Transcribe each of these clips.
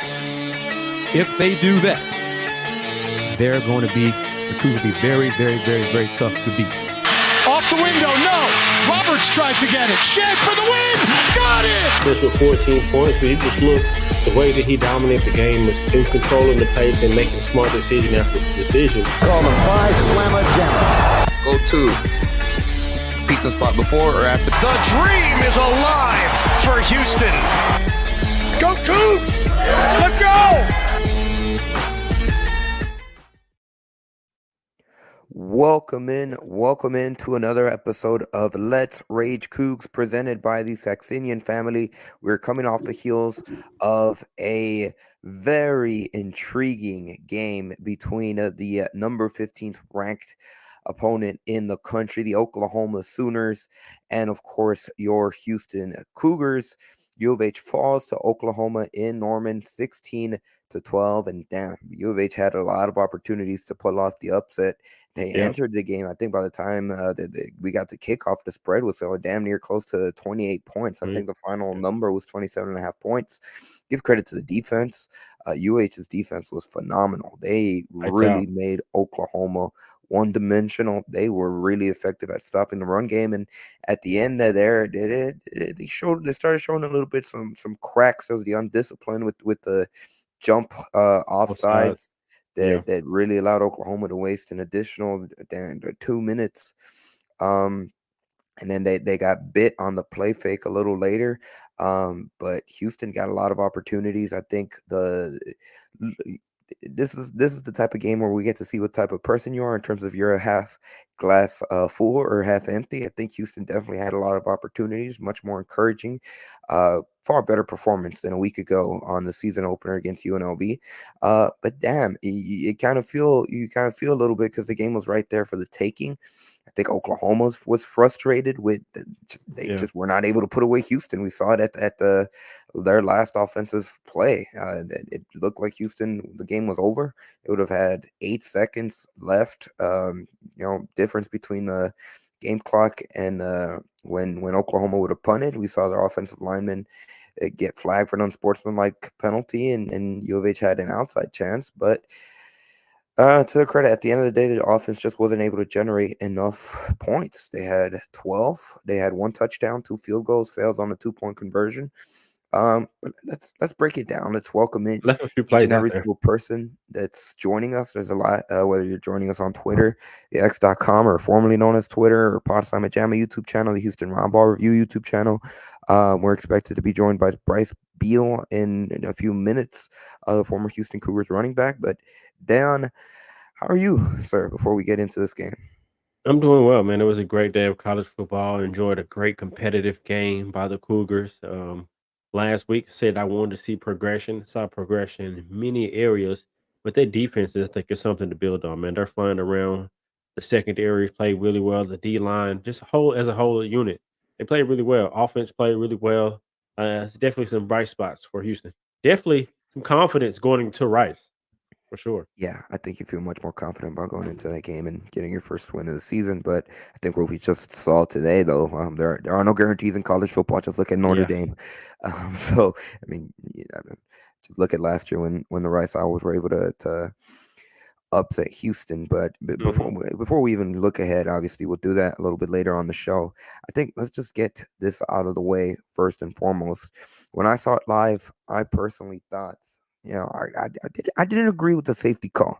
If they do that, the Cougs will be very, very, very, very tough to beat. Off the window, no! Roberts tried to get it. Shed for the win! Got it! Just with 14 points, but he just looked, the way that he dominated the game was in controlling the pace and making smart decision after decision. Call them by Slamma Jamma. Go to pizza spot before or after. The dream is alive for Houston. Go Cougs! Let's go! Welcome in to another episode of Let's Rage Coogs presented by the Saxenian Family. We're coming off the heels of a very intriguing game between the number 15th ranked opponent in the country, the Oklahoma Sooners, and of course your Houston Cougars. U of H falls to Oklahoma in Norman 16-12, and damn, U of H had a lot of opportunities to pull off the upset. They entered the game. I think by the time we got to kickoff, the spread was so damn near close to 28 points. I think the final number was 27.5 points. Give credit to the defense. UH's defense was phenomenal. They really made Oklahoma one-dimensional. They were really effective at stopping the run game, and at the end of there, they started showing a little bit some cracks. There was the undiscipline with the jump offsides that really allowed Oklahoma to waste an additional 2 minutes. And then they got bit on the play fake a little later. But Houston got a lot of opportunities. I think this is the type of game where we get to see what type of person you are in terms of you're a half glass full or half empty. I think Houston definitely had a lot of opportunities, much more encouraging, far better performance than a week ago on the season opener against UNLV. But damn, you kind of feel a little bit because the game was right there for the taking. I think Oklahoma was frustrated with they just were not able to put away Houston. We saw it at their last offensive play. It looked like Houston, the game was over. It would have had 8 seconds left. Difference between the game clock and when Oklahoma would have punted. We saw their offensive linemen get flagged for an unsportsmanlike penalty, and U of H had an outside chance, but to their credit, at the end of the day, the offense just wasn't able to generate enough points. They had 12. They had 1 touchdown, 2 field goals, failed on a 2-point conversion. But let's break it down. Let's welcome in each and every single person that's joining us. There's a lot, whether you're joining us on Twitter, the X.com, or formerly known as Twitter, or Slamma Jamma YouTube channel, the Houston Roundball Review YouTube channel. We're expected to be joined by Bryce Beall in a few minutes, the former Houston Cougars running back. But Dan, how are you, sir, before we get into this game? I'm doing well, man. It was a great day of college football. Enjoyed a great competitive game by the Cougars. Last week said I wanted to see progression. Saw progression in many areas, but their defense, I think, is something to build on, man. They're flying around. The secondary played really well. The D-line, just as a whole unit, they played really well. Offense played really well. It's definitely some bright spots for Houston. Definitely some confidence going into Rice. For sure. Yeah, I think you feel much more confident about going into that game and getting your first win of the season. But I think what we just saw today, though, there are no guarantees in college football. Just look at Notre Dame. So, I mean, just look at last year when the Rice Owls were able to upset Houston. But before we even look ahead, obviously, we'll do that a little bit later on the show. I think let's just get this out of the way first and foremost. When I saw it live, I personally thought, I didn't agree with the safety call.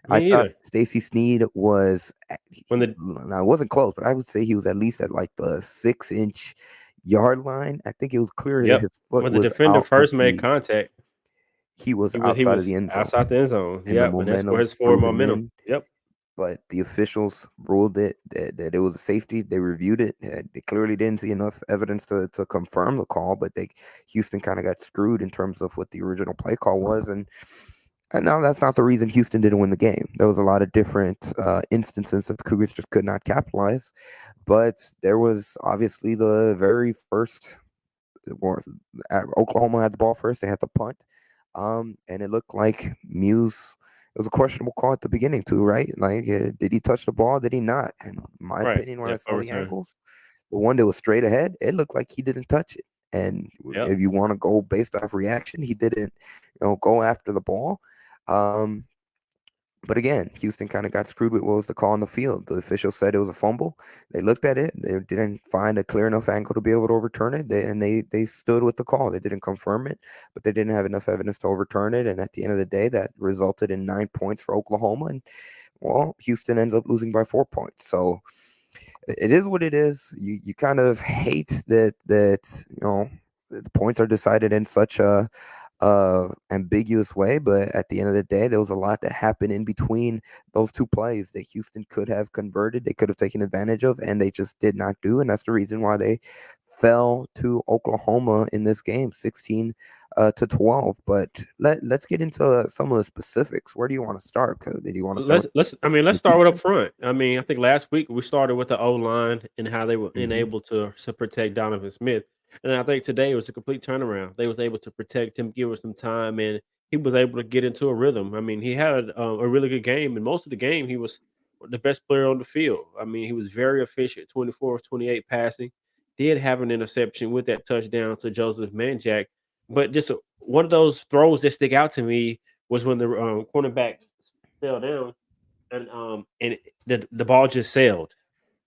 I thought Stacey Sneed was it wasn't close, but I would say he was at least at like the 6-inch yard line. I think it was clear that his foot when the defender first made contact. He was outside of the end zone. Outside the end zone. Yeah, that's where his forward momentum. Yep. But the officials ruled that it was a safety. They reviewed it. They clearly didn't see enough evidence to confirm the call, but Houston kind of got screwed in terms of what the original play call was. And now that's not the reason Houston didn't win the game. There was a lot of different instances that the Cougars just could not capitalize. But there was obviously the very first Oklahoma had the ball first. They had to punt. And it looked like Muse. It was a questionable call at the beginning too, right? Like, did he touch the ball? Did he not? And in my opinion, when I saw the angles, the one that was straight ahead, it looked like he didn't touch it. And Yep. if you want to go based off reaction, he didn't, go after the ball. But again, Houston kind of got screwed with what was the call on the field. The official said it was a fumble. They looked at it. They didn't find a clear enough angle to be able to overturn it. They stood with the call. They didn't confirm it, but they didn't have enough evidence to overturn it. And at the end of the day, that resulted in 9 points for Oklahoma. And, well, Houston ends up losing by 4 points. So it is what it is. You kind of hate that the points are decided in such a ambiguous way, but at the end of the day, there was a lot that happened in between those two plays that Houston could have converted, they could have taken advantage of, and they just did not do. And that's the reason why they fell to Oklahoma in this game, 16-12. But let's get into some of the specifics. Where do you want to start, Code? Did you want to start? Let's start with up front. I mean, I think last week we started with the O line and how they were unable to protect Donovan Smith. And I think today it was a complete turnaround. They was able to protect him, give him some time, and he was able to get into a rhythm. I mean, he had a really good game, and most of the game he was the best player on the field. I mean, he was very efficient, 24 of 28 passing. Did have an interception with that touchdown to Joseph Manjack, but just one of those throws that stick out to me was when the cornerback fell down and the ball just sailed.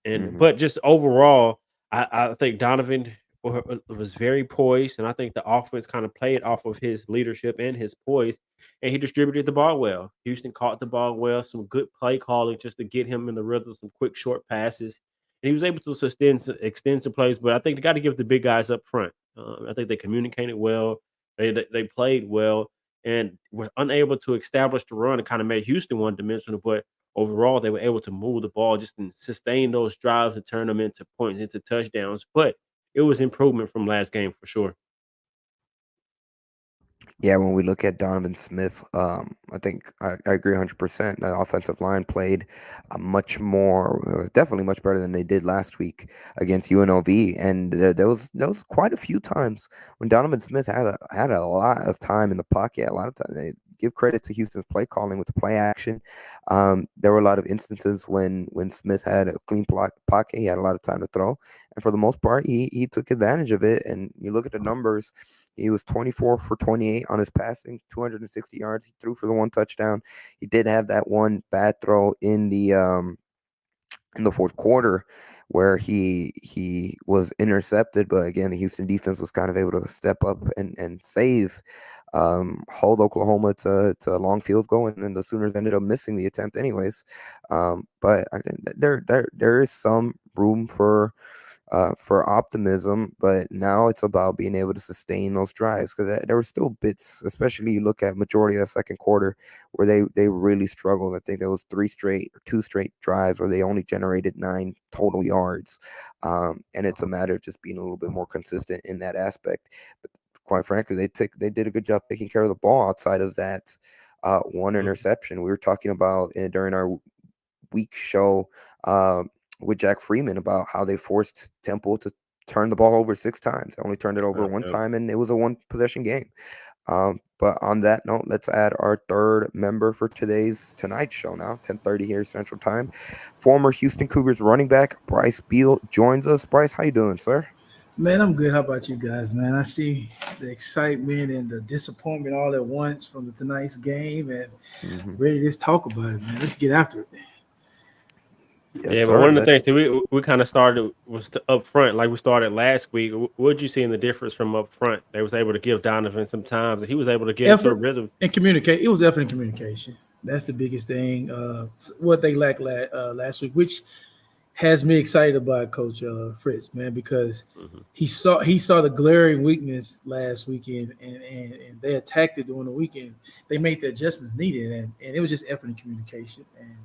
And but just overall, I think Donovan was very poised, and I think the offense kind of played off of his leadership and his poise, and he distributed the ball well. Houston caught the ball well, some good play calling just to get him in the rhythm, some quick short passes, and he was able to extend some plays. But I think they got to give the big guys up front. I think they communicated well, they played well, and were unable to establish the run and kind of made Houston one dimensional, but overall, they were able to move the ball just and sustain those drives and turn them into points, into touchdowns. But it was improvement from last game for sure. Yeah, when we look at Donovan Smith, I think I agree 100%. The offensive line played much more, definitely much better than they did last week against UNLV. And there was quite a few times when Donovan Smith had a lot of time in the pocket. A lot of time, they give credit to Houston's play calling with the play action. There were a lot of instances when Smith had a clean pocket, he had a lot of time to throw, and for the most part, he took advantage of it. And you look at the numbers. He was 24 for 28 on his passing, 260 yards. He threw for the one touchdown. He did have that one bad throw in the fourth quarter where he was intercepted. But again, the Houston defense was kind of able to step up and save, hold Oklahoma to a long field goal, and then the Sooners ended up missing the attempt anyways. But I think there is some room for optimism, but now it's about being able to sustain those drives, because there were still bits, especially you look at majority of the second quarter, where they really struggled. I think there was 2 straight drives where they only generated 9 total yards, and it's a matter of just being a little bit more consistent in that aspect. But quite frankly, they did a good job taking care of the ball outside of that one interception. We were talking about during our week show with Jack Freeman about how they forced Temple to turn the ball over 6 times. They only turned it over one time, and it was a 1-possession game. But on that note, let's add our third member for tonight's show now, 10:30 here Central Time. Former Houston Cougars running back Bryce Beall joins us. Bryce, how you doing, sir? Man, I'm good. How about you guys, man? I see the excitement and the disappointment all at once from tonight's game, and ready to just talk about it, man. Let's get after it. Yes, but one of the things that we kind of started was up front, like we started last week. What did you see in the difference from up front? They was able to give Donovan some time, and he was able to get into a rhythm and communicate. It was definitely communication. That's the biggest thing. What they lacked last week, which has me excited about Coach Fritz, man, because he saw the glaring weakness last weekend, and they attacked it during the weekend. They made the adjustments needed, and it was just effort and communication. And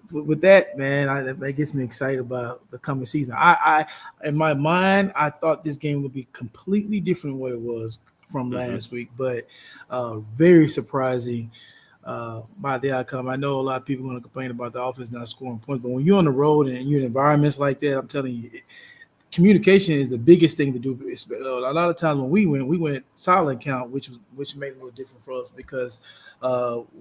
with that, man, that gets me excited about the coming season. I in my mind, I thought this game would be completely different than what it was from last week, but very surprising by the outcome. I know a lot of people are going to complain about the offense not scoring points, but when you're on the road and you're in environments like that, I'm telling you, communication is the biggest thing to do. A lot of times when we went silent count, which made it a little different for us because,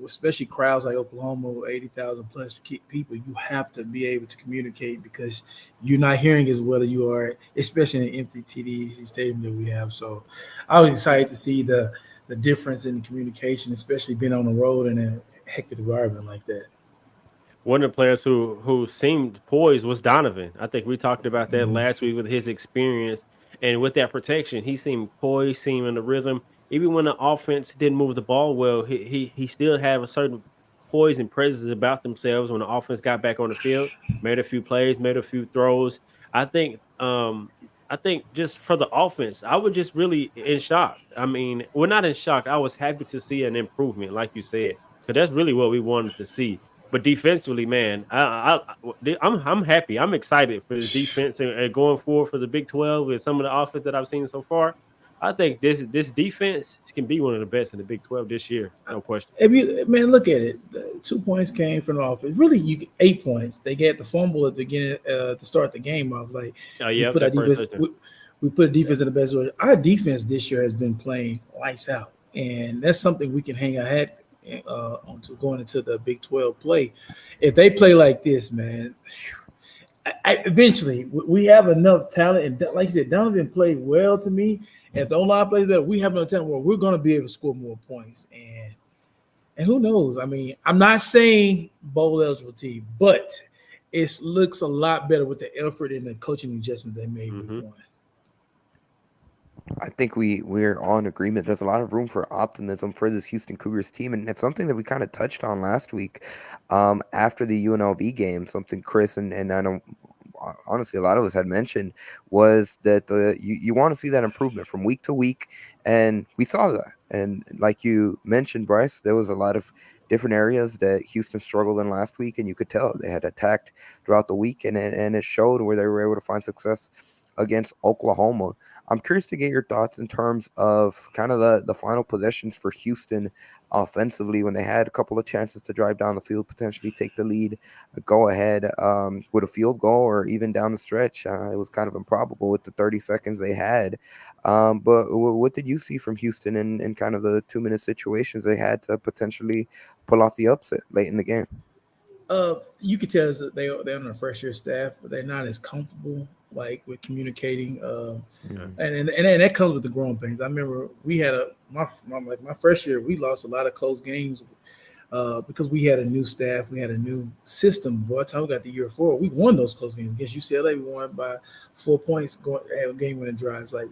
especially crowds like Oklahoma, 80,000 plus people, you have to be able to communicate because you're not hearing as well as you are, especially in the empty TDC stadium that we have. So, I was excited to see the difference in communication, especially being on the road in a hectic environment like that. One of the players who seemed poised was Donovan. I think we talked about that last week with his experience and with that protection. He seemed poised, seemed in the rhythm. Even when the offense didn't move the ball well, he still had a certain poise and presence about themselves when the offense got back on the field, made a few plays, made a few throws. I think I think just for the offense, I was just really in shock. I mean, we're not in shock. I was happy to see an improvement, like you said, because that's really what we wanted to see. But defensively, man, I'm happy. I'm excited for the defense and going forward for the Big 12 with some of the offense that I've seen so far. I think this defense can be one of the best in the Big 12 this year, no question. If you look at it, the 2 points came from the offense. Really, 8 points. They get the fumble at the beginning to start the game off. Like we Yeah, put our that first defense, touchdown. we put defense in the best way. Our defense this year has been playing lights out, and that's something we can hang our hat onto going into the Big 12 play. If they play like this, man. Eventually, we have enough talent, and like you said, Donovan played well to me. If the O-line plays better, we have enough talent where we're going to be able to score more points. And who knows? I mean, I'm not saying bowl eligible team, but it looks a lot better with the effort and the coaching adjustment they made week one. I think we're all in agreement. There's a lot of room for optimism for this Houston Cougars team, and it's something that we kind of touched on last week after the UNLV game. Something Chris and I know honestly a lot of us had mentioned was that you want to see that improvement from week to week, and we saw that. And like you mentioned, Bryce, there was a lot of different areas that Houston struggled in last week, and you could tell they had attacked throughout the week, and it showed where they were able to find success against Oklahoma. I'm curious to get your thoughts in terms of kind of the final possessions for Houston offensively when they had a couple of chances to drive down the field, potentially take the lead, go ahead with a field goal or even down the stretch. It was kind of improbable with the 30 seconds they had. But what did you see from Houston in kind of the 2-minute situations they had to potentially pull off the upset late in the game? You could tell us that they're on a first year staff, but they're not as comfortable like with communicating. And that comes with the growing pains. I remember we had my first year, we lost a lot of close games because we had a new staff, we had a new system. By the time we got the year 4, we won those close games against UCLA. We won by 4 points, going a game winning drives. Like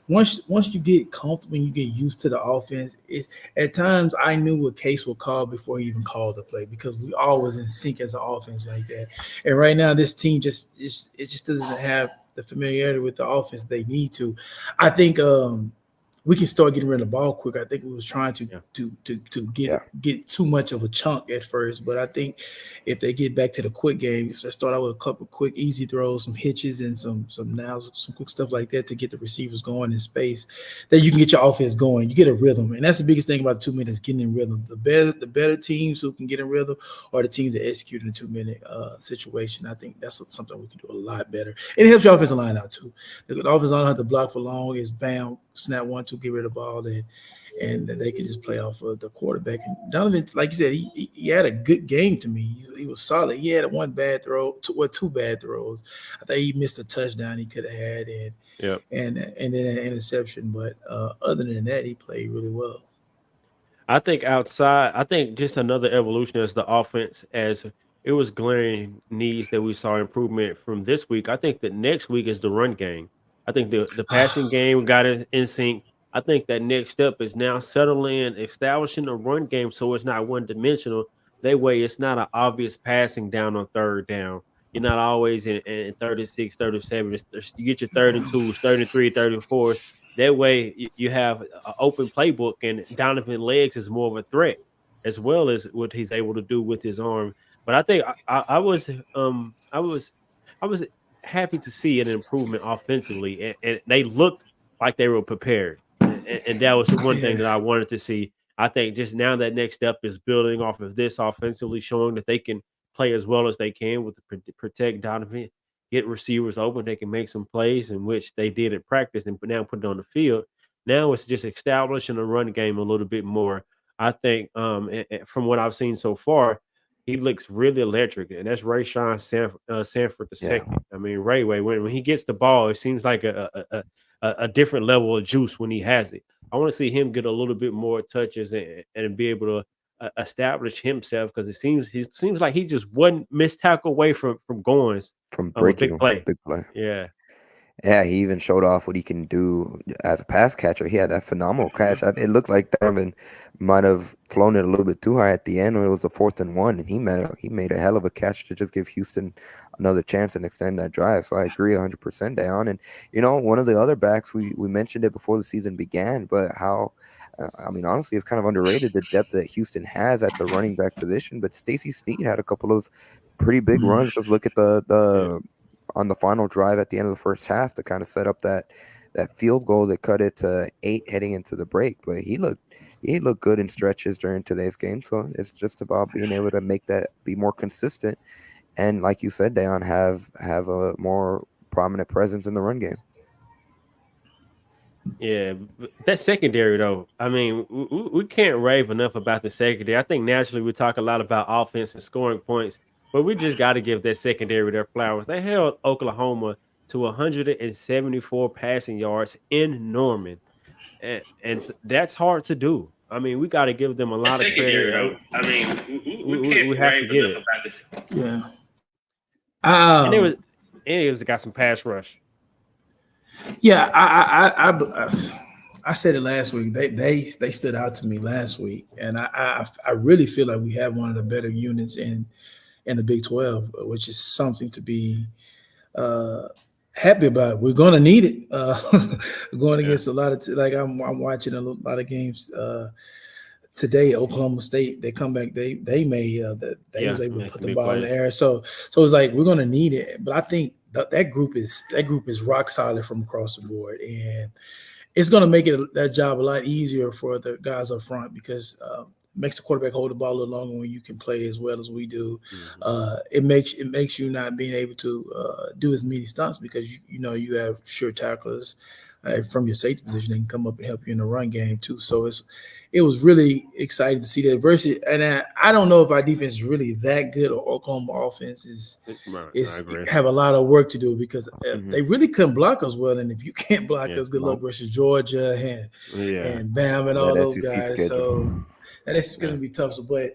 once you get comfortable and you get used to the offense, it's at times I knew what Case would call before he even called the play because we always in sync as an offense like that. And right now, this team just doesn't have the familiarity with the offense they need to. I think we can start getting rid of the ball quicker. I think we was trying to get too much of a chunk at first, but I think if they get back to the quick games, let's start out with a couple quick easy throws, some hitches, and some nows, some quick stuff like that to get the receivers going in space. That you can get your offense going. You get a rhythm, and that's the biggest thing about 2 minutes: getting in rhythm. The better teams who can get in rhythm are the teams that execute in a 2-minute situation. I think that's something we can do a lot better, and it helps your offensive line out too. The offensive line don't have to block for long. It's bam, snap 1-2, get rid of the ball, and they can just play off of the quarterback. And Donovan, like you said, he had a good game to me. He was solid. He had two bad throws. I think he missed a touchdown he could have had, and then an interception. But other than that, he played really well. I think just another evolution as the offense, as it was glaring needs that we saw improvement from this week. I think that next week is the run game. I think the passing game got in sync. I think that next step is now settling, establishing a run game so it's not one dimensional. That way, it's not an obvious passing down on third down. You're not always in 36, 37. You get your 32s, 33, 34s. That way, you have an open playbook, and Donovan legs is more of a threat, as well as what he's able to do with his arm. But I think I was happy to see an improvement offensively, and they looked like they were prepared, and that was the one thing that I wanted to see. I think just now that next step is building off of this offensively, showing that they can play as well as they can with protect Donovan, get receivers open, they can make some plays, in which they did at practice and now put it on the field. Now it's just establishing a run game a little bit more. I think from what I've seen so far, he looks really electric, and that's Sanford the Yeah, second. I mean, when he gets the ball, it seems like a different level of juice when he has it. I want to see him get a little bit more touches and be able to establish himself, because he seems like he just one missed tackle away from going from a breaking big a play. big play. Yeah, Yeah, he even showed off what he can do as a pass catcher. He had that phenomenal catch. It looked like Donovan might have flown it a little bit too high at the end when it was the 4th and 1, and he made a hell of a catch to just give Houston another chance and extend that drive. So I agree 100% down. And one of the other backs, we mentioned it before the season began, but how I mean, honestly, it's kind of underrated the depth that Houston has at the running back position. But Stacey Sneed had a couple of pretty big runs. Just look at yeah. the on the final drive at the end of the first half to kind of set up that field goal that cut it to 8 heading into the break. But he looked good in stretches during today's game. So it's just about being able to make that be more consistent, and like you said, Dayon, have a more prominent presence in the run game. Yeah, that secondary though. I mean, we can't rave enough about the secondary. I think naturally we talk a lot about offense and scoring points, but we just got to give that secondary their flowers. They held Oklahoma to 174 passing yards in Norman, and that's hard to do. I mean, we got to give them a That lot of credit. secondary, though. I mean, we can't We have to rave give enough it. about this. Yeah. And it was got some pass rush. Yeah, I said it last week. They stood out to me last week, and I really feel like we have one of the better units in the Big 12, which is something to be happy about. We're going to need it. Going against a lot of like I'm watching a lot of games today. Oklahoma State, they come back. They was able to put the ball in the air. So it's like we're going to need it. But I think that group is rock solid from across the board, and it's going to make that job a lot easier for the guys up front, because makes the quarterback hold the ball a little longer when you can play as well as we do. It makes you not being able to do as many stunts, because you have sure tacklers from your safety position. They can come up and help you in the run game too. So it was really exciting to see that diversity. And I don't know if our defense is really that good, or Oklahoma offense is have a lot of work to do, because they really couldn't block us well. And if you can't block us, good luck versus Georgia and Bam and all those guys. Schedule. So that is going to be tough. So, but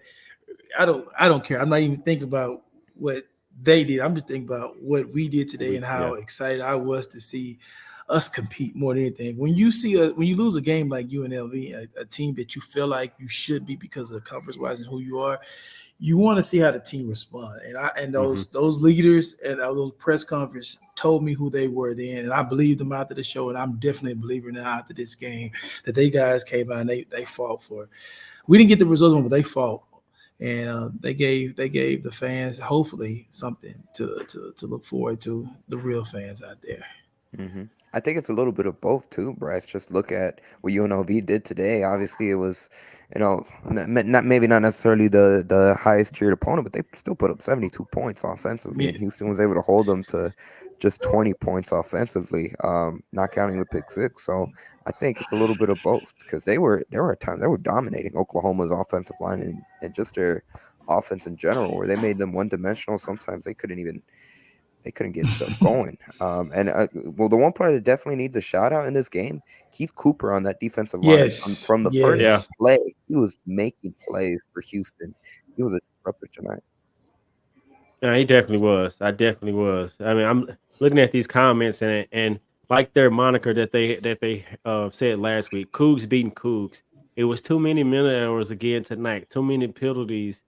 I don't care. I'm not even thinking about what they did. I'm just thinking about what we did today and how excited I was to see us compete more than anything. When you lose a game like UNLV, a team that you feel like you should be because of conference wise and who you are, you want to see how the team respond. And those leaders at those press conference told me who they were then, and I believed them after the show, and I'm definitely a believer now after this game that they guys came out and they fought for it. We didn't get the results, but they fought. And they gave the fans hopefully something to look forward to, the real fans out there. I think it's a little bit of both too, Bryce. Just look at what UNLV did today. Obviously, it was, not necessarily the highest tiered opponent, but they still put up 72 points offensively, and Houston was able to hold them to just 20 points offensively, not counting the pick six. So I think it's a little bit of both, because there were times they were dominating Oklahoma's offensive line and just their offense in general, where they made them one dimensional. Sometimes they couldn't get stuff going. The one player that definitely needs a shout out in this game, Keith Cooper on that defensive line. From the first play, he was making plays for Houston. He was a disruptor tonight. Yeah, he definitely was. I definitely was. I mean, I'm looking at these comments and like their moniker that they said last week, Cougs beating Cougs. It was too many minute errors again tonight. Too many penalties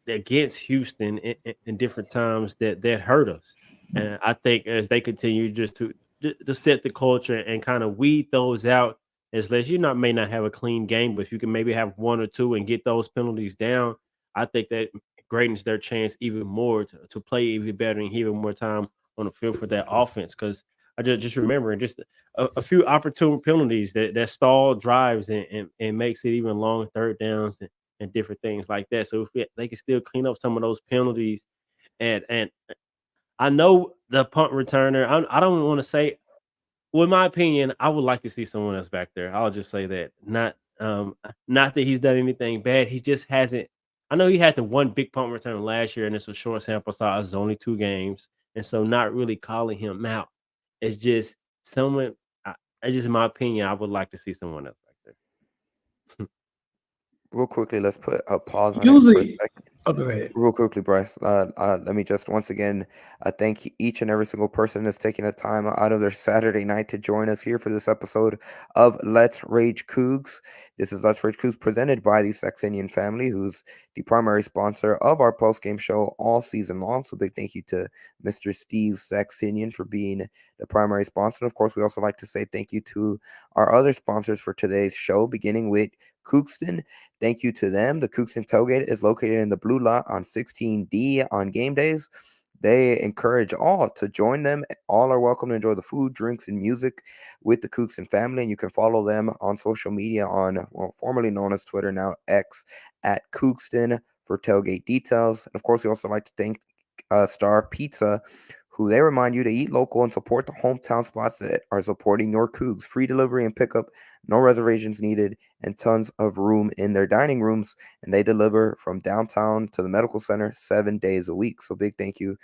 against Houston in different times that hurt us. And I think as they continue just to set the culture and kind of weed those out, as less may not have a clean game, but if you can maybe have one or two and get those penalties down, I think that greatens their chance even more to play even better and even more time on the field for that offense. Because I just remembering just a few opportune penalties that stall drives and makes it even long third downs and different things like that. So if they can still clean up some of those penalties, and I know the punt returner. I don't want to say. Well, in my opinion, I would like to see someone else back there. I'll just say that. Not that he's done anything bad. He just hasn't. I know he had the one big punt return last year, and it's a short sample size, it's only 2 games, and so not really calling him out. It's just someone. It's just in my opinion. I would like to see someone else back there. Real quickly, let's put a pause on it for a Usually, second. go ahead. Real quickly, Bryce, let me just once again thank each and every single person that's taking the time out of their Saturday night to join us here for this episode of Let's Rage Coogs. This is Let's Rage Coogs presented by the Saxenian Family, who's the primary sponsor of our post-game show all season long. So big thank you to Mr. Steve Saxenian for being the primary sponsor. Of course, we also like to say thank you to our other sponsors for today's show, beginning with Coogston. Thank you to them. The Coogston Tailgate is located in the blue lot on 16D on game days. They encourage all to join them. All are welcome to enjoy the food, drinks, and music with the Coogston family. And you can follow them on social media on, formerly known as Twitter, now X, at Coogston for tailgate details. And of course, we also like to thank Star Pizza, who they remind you to eat local and support the hometown spots that are supporting your Cougs. Free delivery and pickup, no reservations needed, and tons of room in their dining rooms. And they deliver from downtown to the medical center 7 days a week. So big thank you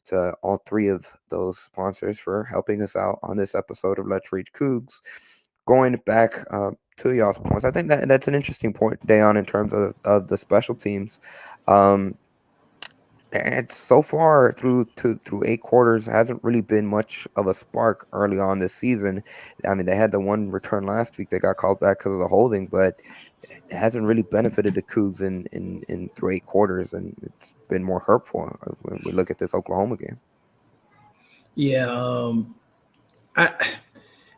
to all three of those sponsors for helping us out on this episode of Let's Reach Cougs. Going back to y'all's points, I think that's an interesting point, Dayon, in terms of the special teams. And so far through 8 quarters, hasn't really been much of a spark early on this season. I mean, they had the one return last week that got called back because of the holding, but it hasn't really benefited the Cougs in through 8 quarters, and it's been more hurtful when we look at this Oklahoma game. Yeah,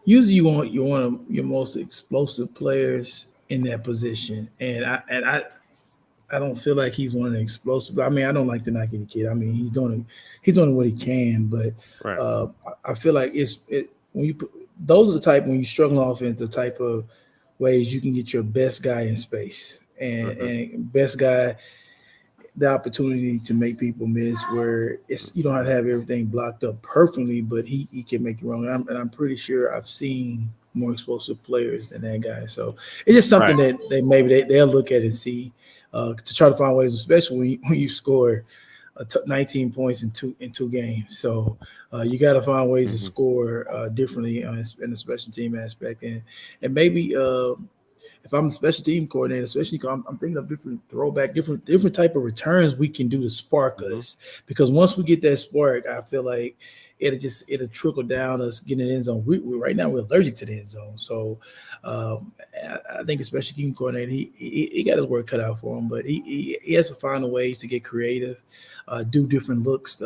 usually you want your most explosive players in that position, and I don't feel like he's one of the explosive. I mean, I don't like to knock any kid. I mean, he's doing what he can, but Right. I feel like when you put those are the type, when you struggle on offense, the type of ways you can get your best guy in space and best guy the opportunity to make people miss, where you don't have to have everything blocked up perfectly, but he can make it wrong. And I'm pretty sure I've seen more explosive players than that guy. So it's just something that they'll look at and see to try to find ways, especially when you score 19 points in two games. So you got to find ways to score differently in the special team aspect, and maybe. If I'm a special team coordinator, especially I'm thinking of different throwback, different type of returns we can do to spark us. Because once we get that spark, I feel like it'll trickle down us getting in the end zone. We right now we're allergic to the end zone, so I think especially team coordinator, he got his work cut out for him, but he has to find a ways to get creative, do different looks,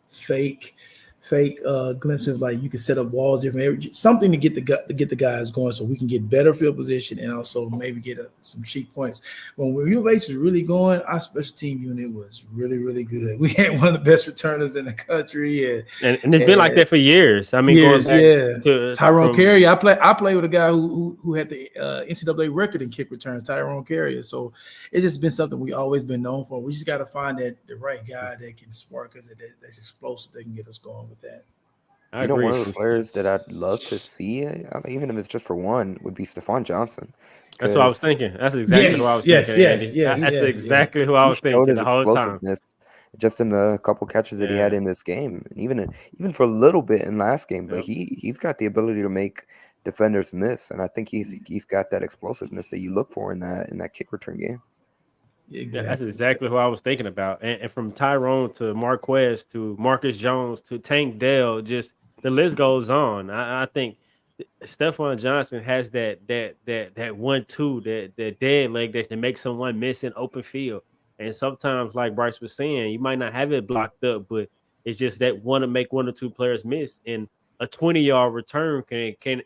fake glimpses, like you can set up walls, different something to get the guys going, so we can get better field position and also maybe get some cheap points. When U of H was really going, our special team unit was really, really good. We had one of the best returners in the country, and it's been like that for years. I mean, years, going back to Tyrone Carrier. I played with a guy who had the NCAA record in kick returns, Tyrone Carrier. So it's just been something we always been known for. We just got to find the right guy that can spark us, that's explosive, that can get us going with that. I agree. One of the players that I'd love to see, even if it's just for one, would be Stephon Johnson. That's what I was thinking. That's exactly what I was thinking. That's exactly who I was thinking the whole time. Just in the couple catches that he had in this game, and even for a little bit in last game, but he's got the ability to make defenders miss, and I think he's got that explosiveness that you look for in that kick return game. Exactly. That's exactly who I was thinking about. And from Tyrone to Marquez to Marcus Jones to Tank Dell, just the list goes on. I think Stephon Johnson has that 1-2, that dead leg that can make someone miss in open field. And sometimes, like Bryce was saying, you might not have it blocked up, but it's just that want to make 1 or 2 players miss. And a 20-yard return can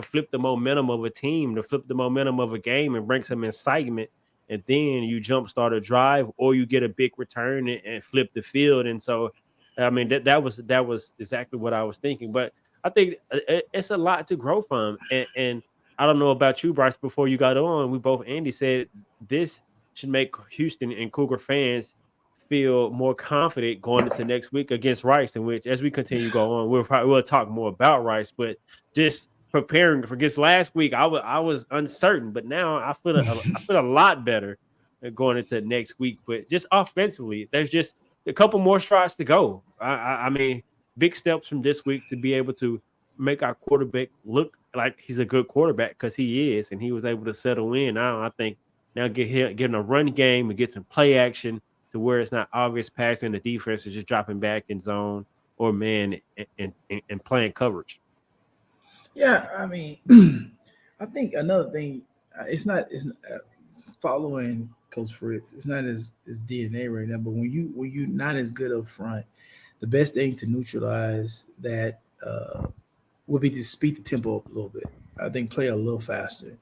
flip the momentum of a team, to flip the momentum of a game and bring some excitement. And then you jumpstart a drive, or you get a big return and flip the field. And so, I mean, that was exactly what I was thinking. But I think it's a lot to grow from. And I don't know about you, Bryce. Before you got on, Andy said this should make Houston and Cougar fans feel more confident going into next week against Rice, in which as we continue to go on, we'll talk more about Rice, but just preparing for against last week, I was uncertain, but now I feel a lot better going into next week. But just offensively, there's just a couple more strides to go. I mean, big steps from this week to be able to make our quarterback look like he's a good quarterback, because he is, and he was able to settle in. Now I think now getting a run game and get some play action to where it's not obvious passing. The defense is just dropping back in zone or man and playing coverage. Yeah, I mean, I think another thing, it's not following Coach Fritz. It's not his DNA right now. But when you're not as good up front, the best thing to neutralize that would be to speed the tempo up a little bit. I think play a little faster,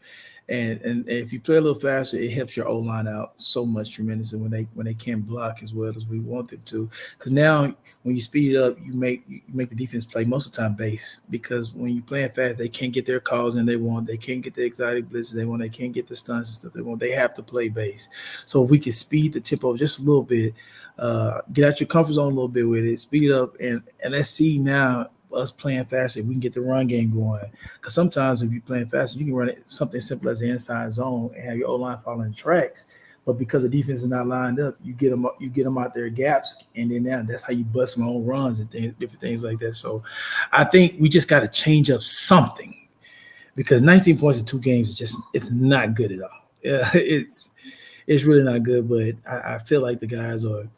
and if you play a little faster, it helps your O-line out so much tremendously when they can't block as well as we want them to. Because now when you speed it up, you make the defense play most of the time base, because when you're playing fast, they can't get their calls in they want, they can't get the exotic blitzes they want, they can't get the stunts and stuff they want. They have to play base. So if we can speed the tempo just a little bit, get out your comfort zone a little bit with it, speed it up, and let's see now us playing faster, we can get the run game going. Because sometimes if you're playing faster, you can run it something simple as the inside zone and have your O-line following tracks. But because the defense is not lined up, you get them out there gaps, and then now that's how you bust long runs and different things like that. So I think we just got to change up something, because 19 points in 2 games is it's not good at all. Yeah, it's really not good. But I feel like the guys are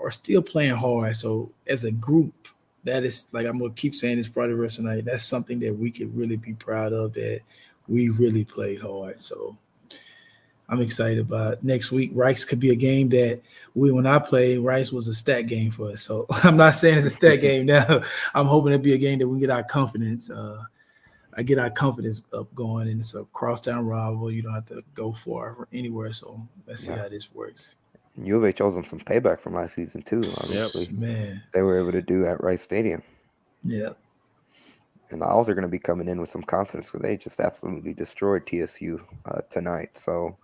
still playing hard. So as a group, that is, like I'm gonna keep saying this probably the rest of the night, that's something that we could really be proud of, that we really played hard. So I'm excited about next week. Rice could be a game that when I played, Rice was a stat game for us. So I'm not saying it's a stat game now. I'm hoping it'll be a game that we get our confidence. I get our confidence up going, and it's a crosstown rival. You don't have to go far anywhere. So let's see how this works. U of H owes them some payback from last season too. Obviously, man, they were able to do at Rice Stadium. Yeah, and the Owls are going to be coming in with some confidence because they just absolutely destroyed TSU tonight. So,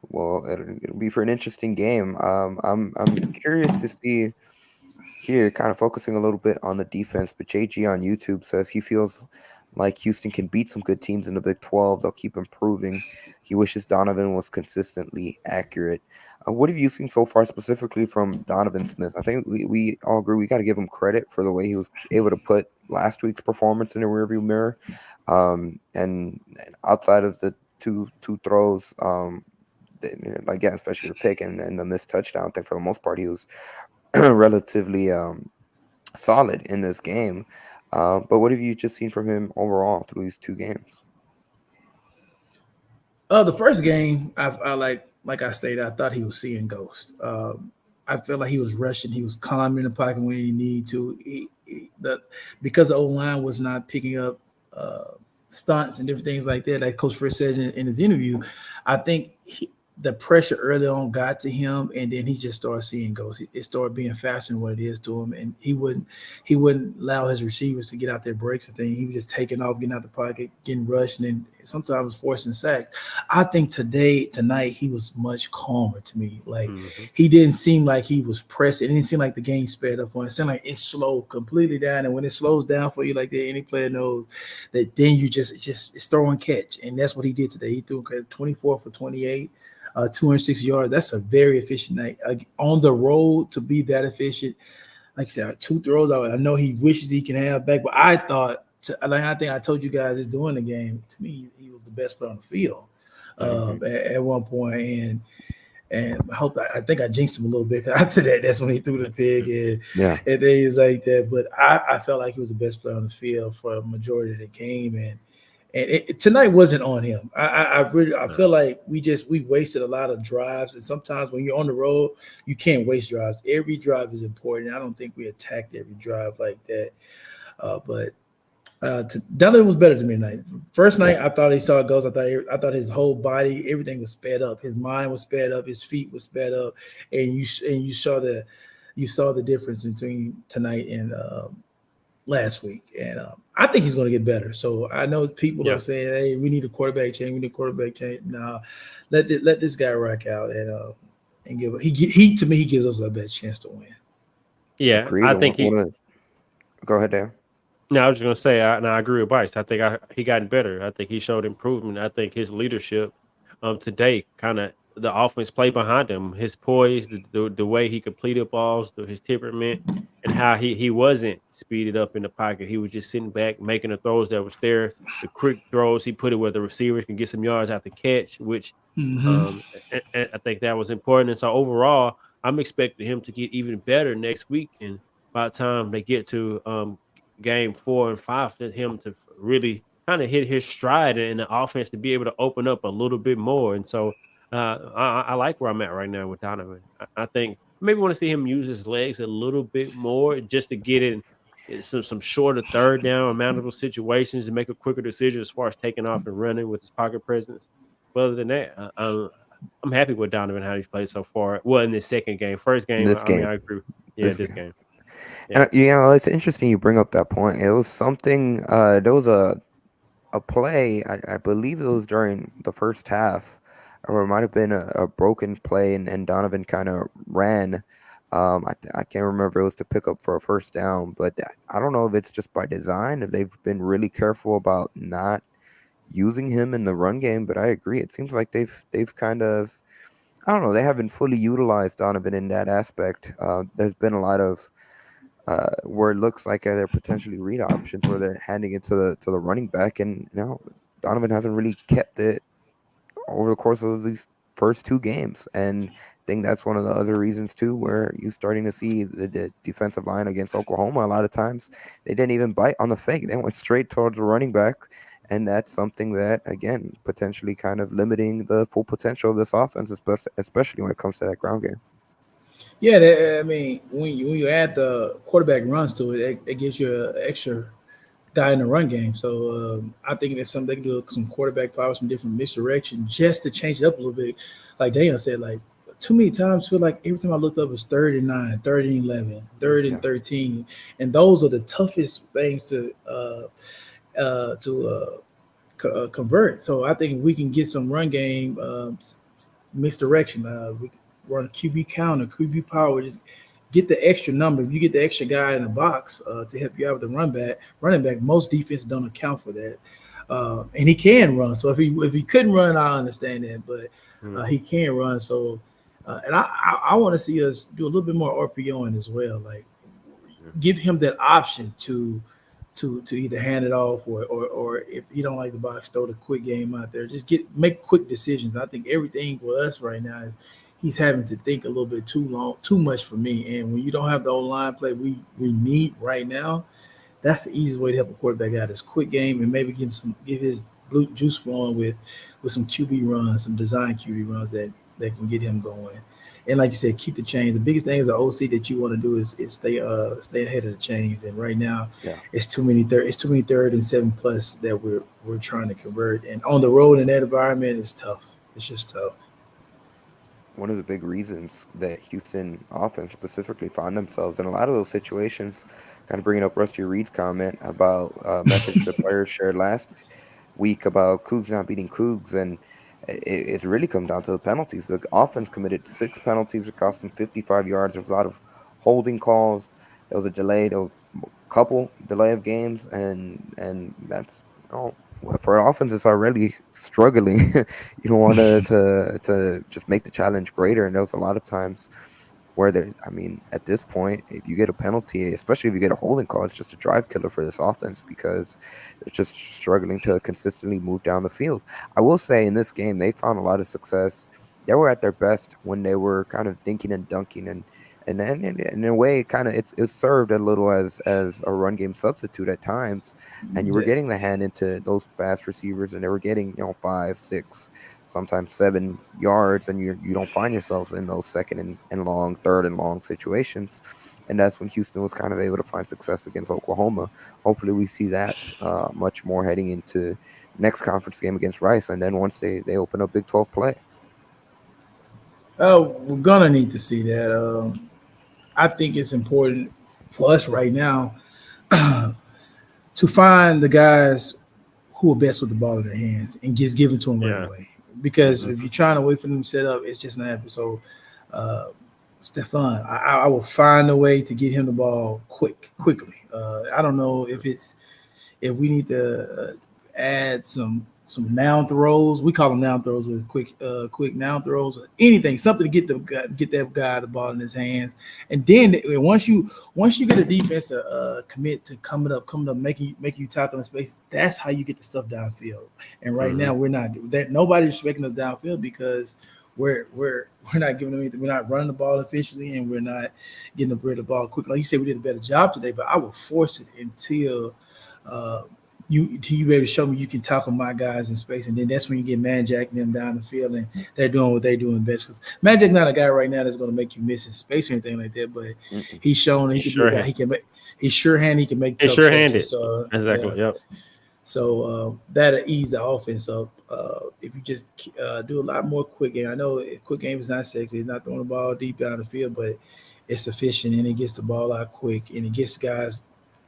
well, it'll be for an interesting game. I'm curious to see here, kind of focusing a little bit on the defense. But JG on YouTube says he feels like Houston can beat some good teams in the Big 12. They'll keep improving. He wishes Donovan was consistently accurate. What have you seen so far specifically from Donovan Smith? I think we all agree we got to give him credit for the way he was able to put last week's performance in the rearview mirror. And outside of the two throws, especially the pick and the missed touchdown, I think for the most part he was relatively solid in this game. But what have you just seen from him overall through these 2 games? The first game, I like I stated, I thought he was seeing ghosts. I felt like he was rushing. He was calm in the pocket when he needed to. Because the O-line was not picking up stunts and different things like that, like Coach Fritz said in his interview, I think the pressure early on got to him, and then he just started seeing ghosts. It started being faster than what it is to him, and he wouldn't allow his receivers to get out their breaks and things. He was just taking off, getting out the pocket, getting rushed, and then sometimes forcing sacks. I think tonight he was much calmer to me. Like he didn't seem like he was pressing. It didn't seem like the game sped up for him. It seemed like it slowed completely down, and when it slows down for you like that, any player knows that then you just it's throw and catch, and that's what he did today. He threw 24 for 28. 260 yards. That's a very efficient night. On the road to be that efficient, like I said, 2 throws. I know he wishes he can have back, but I think I told you guys this during the game. To me, he was the best player on the field at one point, and I think I jinxed him a little bit. After that, that's when he threw the pig and things like that. But I felt like he was the best player on the field for a majority of the game, and tonight wasn't on him. I feel like we wasted a lot of drives, and sometimes when you're on the road, you can't waste drives. Every drive is important. I don't think we attacked every drive like that. But Dunlap was better to me tonight. First night, I thought he saw ghosts. I thought his whole body, everything was sped up. His mind was sped up. His feet was sped up, and you saw the difference between tonight and last week, and I think he's going to get better. So I know people are saying, "Hey, we need a quarterback change. We need a quarterback change." No, let this guy rock out, and and he to me he gives us a better chance to win. Yeah, Agreed. I think he. Go ahead, Dan. No, I was just gonna say, I agree with Bryce. I think he gotten better. I think he showed improvement. I think his leadership, today, kind of the offense play behind him, his poise, the way he completed balls, his temperament, and how he wasn't speeded up in the pocket. He was just sitting back, making the throws that was there, the quick throws. He put it where the receivers can get some yards after catch, which, I think that was important. And so overall, I'm expecting him to get even better next week. And by the time they get to game 4 and 5, for him to really kind of hit his stride and the offense to be able to open up a little bit more. And so I like where I'm at right now with Donovan. I think maybe want to see him use his legs a little bit more just to get in some shorter third down, manageable situations and make a quicker decision as far as taking off and running with his pocket presence. But other than that, I'm happy with Donovan, how he's played so far. Well, in this second game. First game, I agree. Yeah, this game. Yeah. And it's interesting you bring up that point. It was something. There was a play. I believe it was during the first half, or it might have been a broken play, and Donovan kind of ran. I can't remember if it was to pick up for a first down, but I don't know if it's just by design, if they've been really careful about not using him in the run game. But I agree. It seems like they've kind of, I don't know, they haven't fully utilized Donovan in that aspect. There's been a lot of where it looks like they're potentially read options where they're handing it to the running back, and Donovan hasn't really kept it over the course of these first 2 games, and I think that's one of the other reasons too, where you're starting to see the defensive line against Oklahoma. A lot of times they didn't even bite on the fake; they went straight towards the running back, and that's something that again potentially kind of limiting the full potential of this offense, especially when it comes to that ground game. Yeah, I mean, when you add the quarterback runs to it, it gives you an extra guy in the run game. So I think that's something they can do, some quarterback power, some different misdirection, just to change it up a little bit. Like Daniel said, like too many times I feel like every time I looked up it's 3rd and 9, 3rd and 11, 3rd and 13, and those are the toughest things to convert. So I think if we can get some run game misdirection, we run a QB counter, QB power, just get the extra number. If you get the extra guy in the box to help you out with the running back, most defenses don't account for that. And he can run. So if he couldn't run, I understand that, but he can run. So and I want to see us do a little bit more RPOing as well. Like give him that option to either hand it off or if you don't like the box, throw the quick game out there. Just make quick decisions. I think everything with us right now is he's having to think a little bit too much for me. And when you don't have the O-line play we need right now, that's the easiest way to help a quarterback out is quick game and maybe get his blue juice flowing with some QB runs, some design QB runs that can get him going. And like you said, keep the chains. The biggest thing as an OC that you want to do is stay ahead of the chains. And right now, it's too many 3rd and 7 plus that we're trying to convert. And on the road in that environment, it's tough. It's just tough. One of the big reasons that Houston offense specifically found themselves in a lot of those situations, kind of bringing up Rusty Reed's comment about a message the players shared last week about Cougs not beating Cougs, and it really come down to the penalties. The offense committed 6 penalties. It cost them 55 yards. There was a lot of holding calls. There was a couple delay of games, and that's for an offense that's already struggling. You don't want to just make the challenge greater. And there was a lot of times where at this point, if you get a penalty, especially if you get a holding call, it's just a drive killer for this offense because they're just struggling to consistently move down the field. I will say in this game, they found a lot of success. They were at their best when they were kind of dinking and dunking, and then in a way, kind of it served a little as a run game substitute at times, and you were getting the hand into those fast receivers, and they were getting 5, 6, sometimes 7 yards, and you don't find yourself in those 2nd and long, 3rd and long situations, and that's when Houston was kind of able to find success against Oklahoma. Hopefully, we see that much more heading into next conference game against Rice, and then once they open up Big 12 play. We're gonna need to see that. I think it's important for us right now to find the guys who are best with the ball in their hands and just give it to them right away. Because if you're trying to wait for them to set up, it's just not happening. So Stephon, I will find a way to get him the ball quickly. I don't know if we need to add some noun throws. We call them noun throws with quick noun throws or anything, something to get that guy the ball in his hands. And then once you get a defense commit to coming up, making you tackle in space, that's how you get the stuff downfield. And right now we're not that. Nobody's respecting us downfield because we're not giving them anything. We're not running the ball efficiently, and we're not getting rid of the ball quickly. Like you said, we did a better job today, but I will force it until you be able to show me you can tackle my guys in space, and then that's when you get man jacking them down the field, and they're doing what they're doing best. Because man jack's not a guy right now that's going to make you miss in space or anything like that, but he's shown he can make. He's sure-handed. He can make tough catches. So, exactly. Yeah. Yep. So that'll ease the offense up. If you just do a lot more quick game. I know quick game is not sexy. It's not throwing the ball deep down the field, but it's efficient and it gets the ball out quick and it gets guys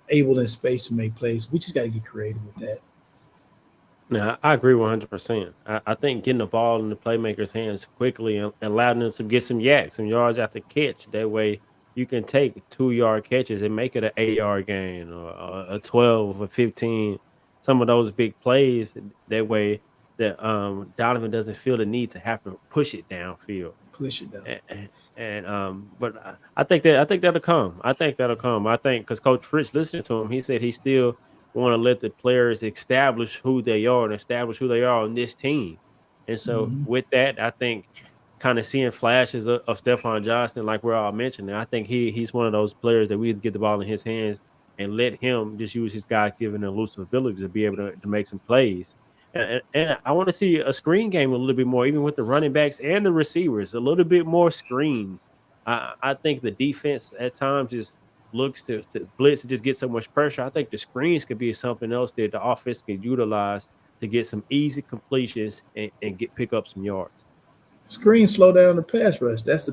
able in space to make plays. We just got to get creative with that. Now, I agree 100%. I think getting the ball in the playmakers' hands quickly and allowing them to get some yards after catch. That way you can take 2-yard catches and make it an 8-yard gain or a 12 or 15. Some of those big plays, that way that Donovan doesn't feel the need to have to push it downfield. But I think that'll come. I think because Coach Fritz listened to him, he said he still want to let the players establish who they are and establish who they are on this team. And so with that, I think kind of seeing flashes of Stephon Johnson, like we're all mentioning, I think he's one of those players that we get the ball in his hands and let him just use his God-given elusive ability to be able to make some plays. And I want to see a screen game a little bit more, even with the running backs and the receivers, a little bit more screens. I think the defense at times just looks to blitz and just get so much pressure. I think the screens could be something else that the offense can utilize to get some easy completions and pick up some yards. Screens slow down the pass rush. That's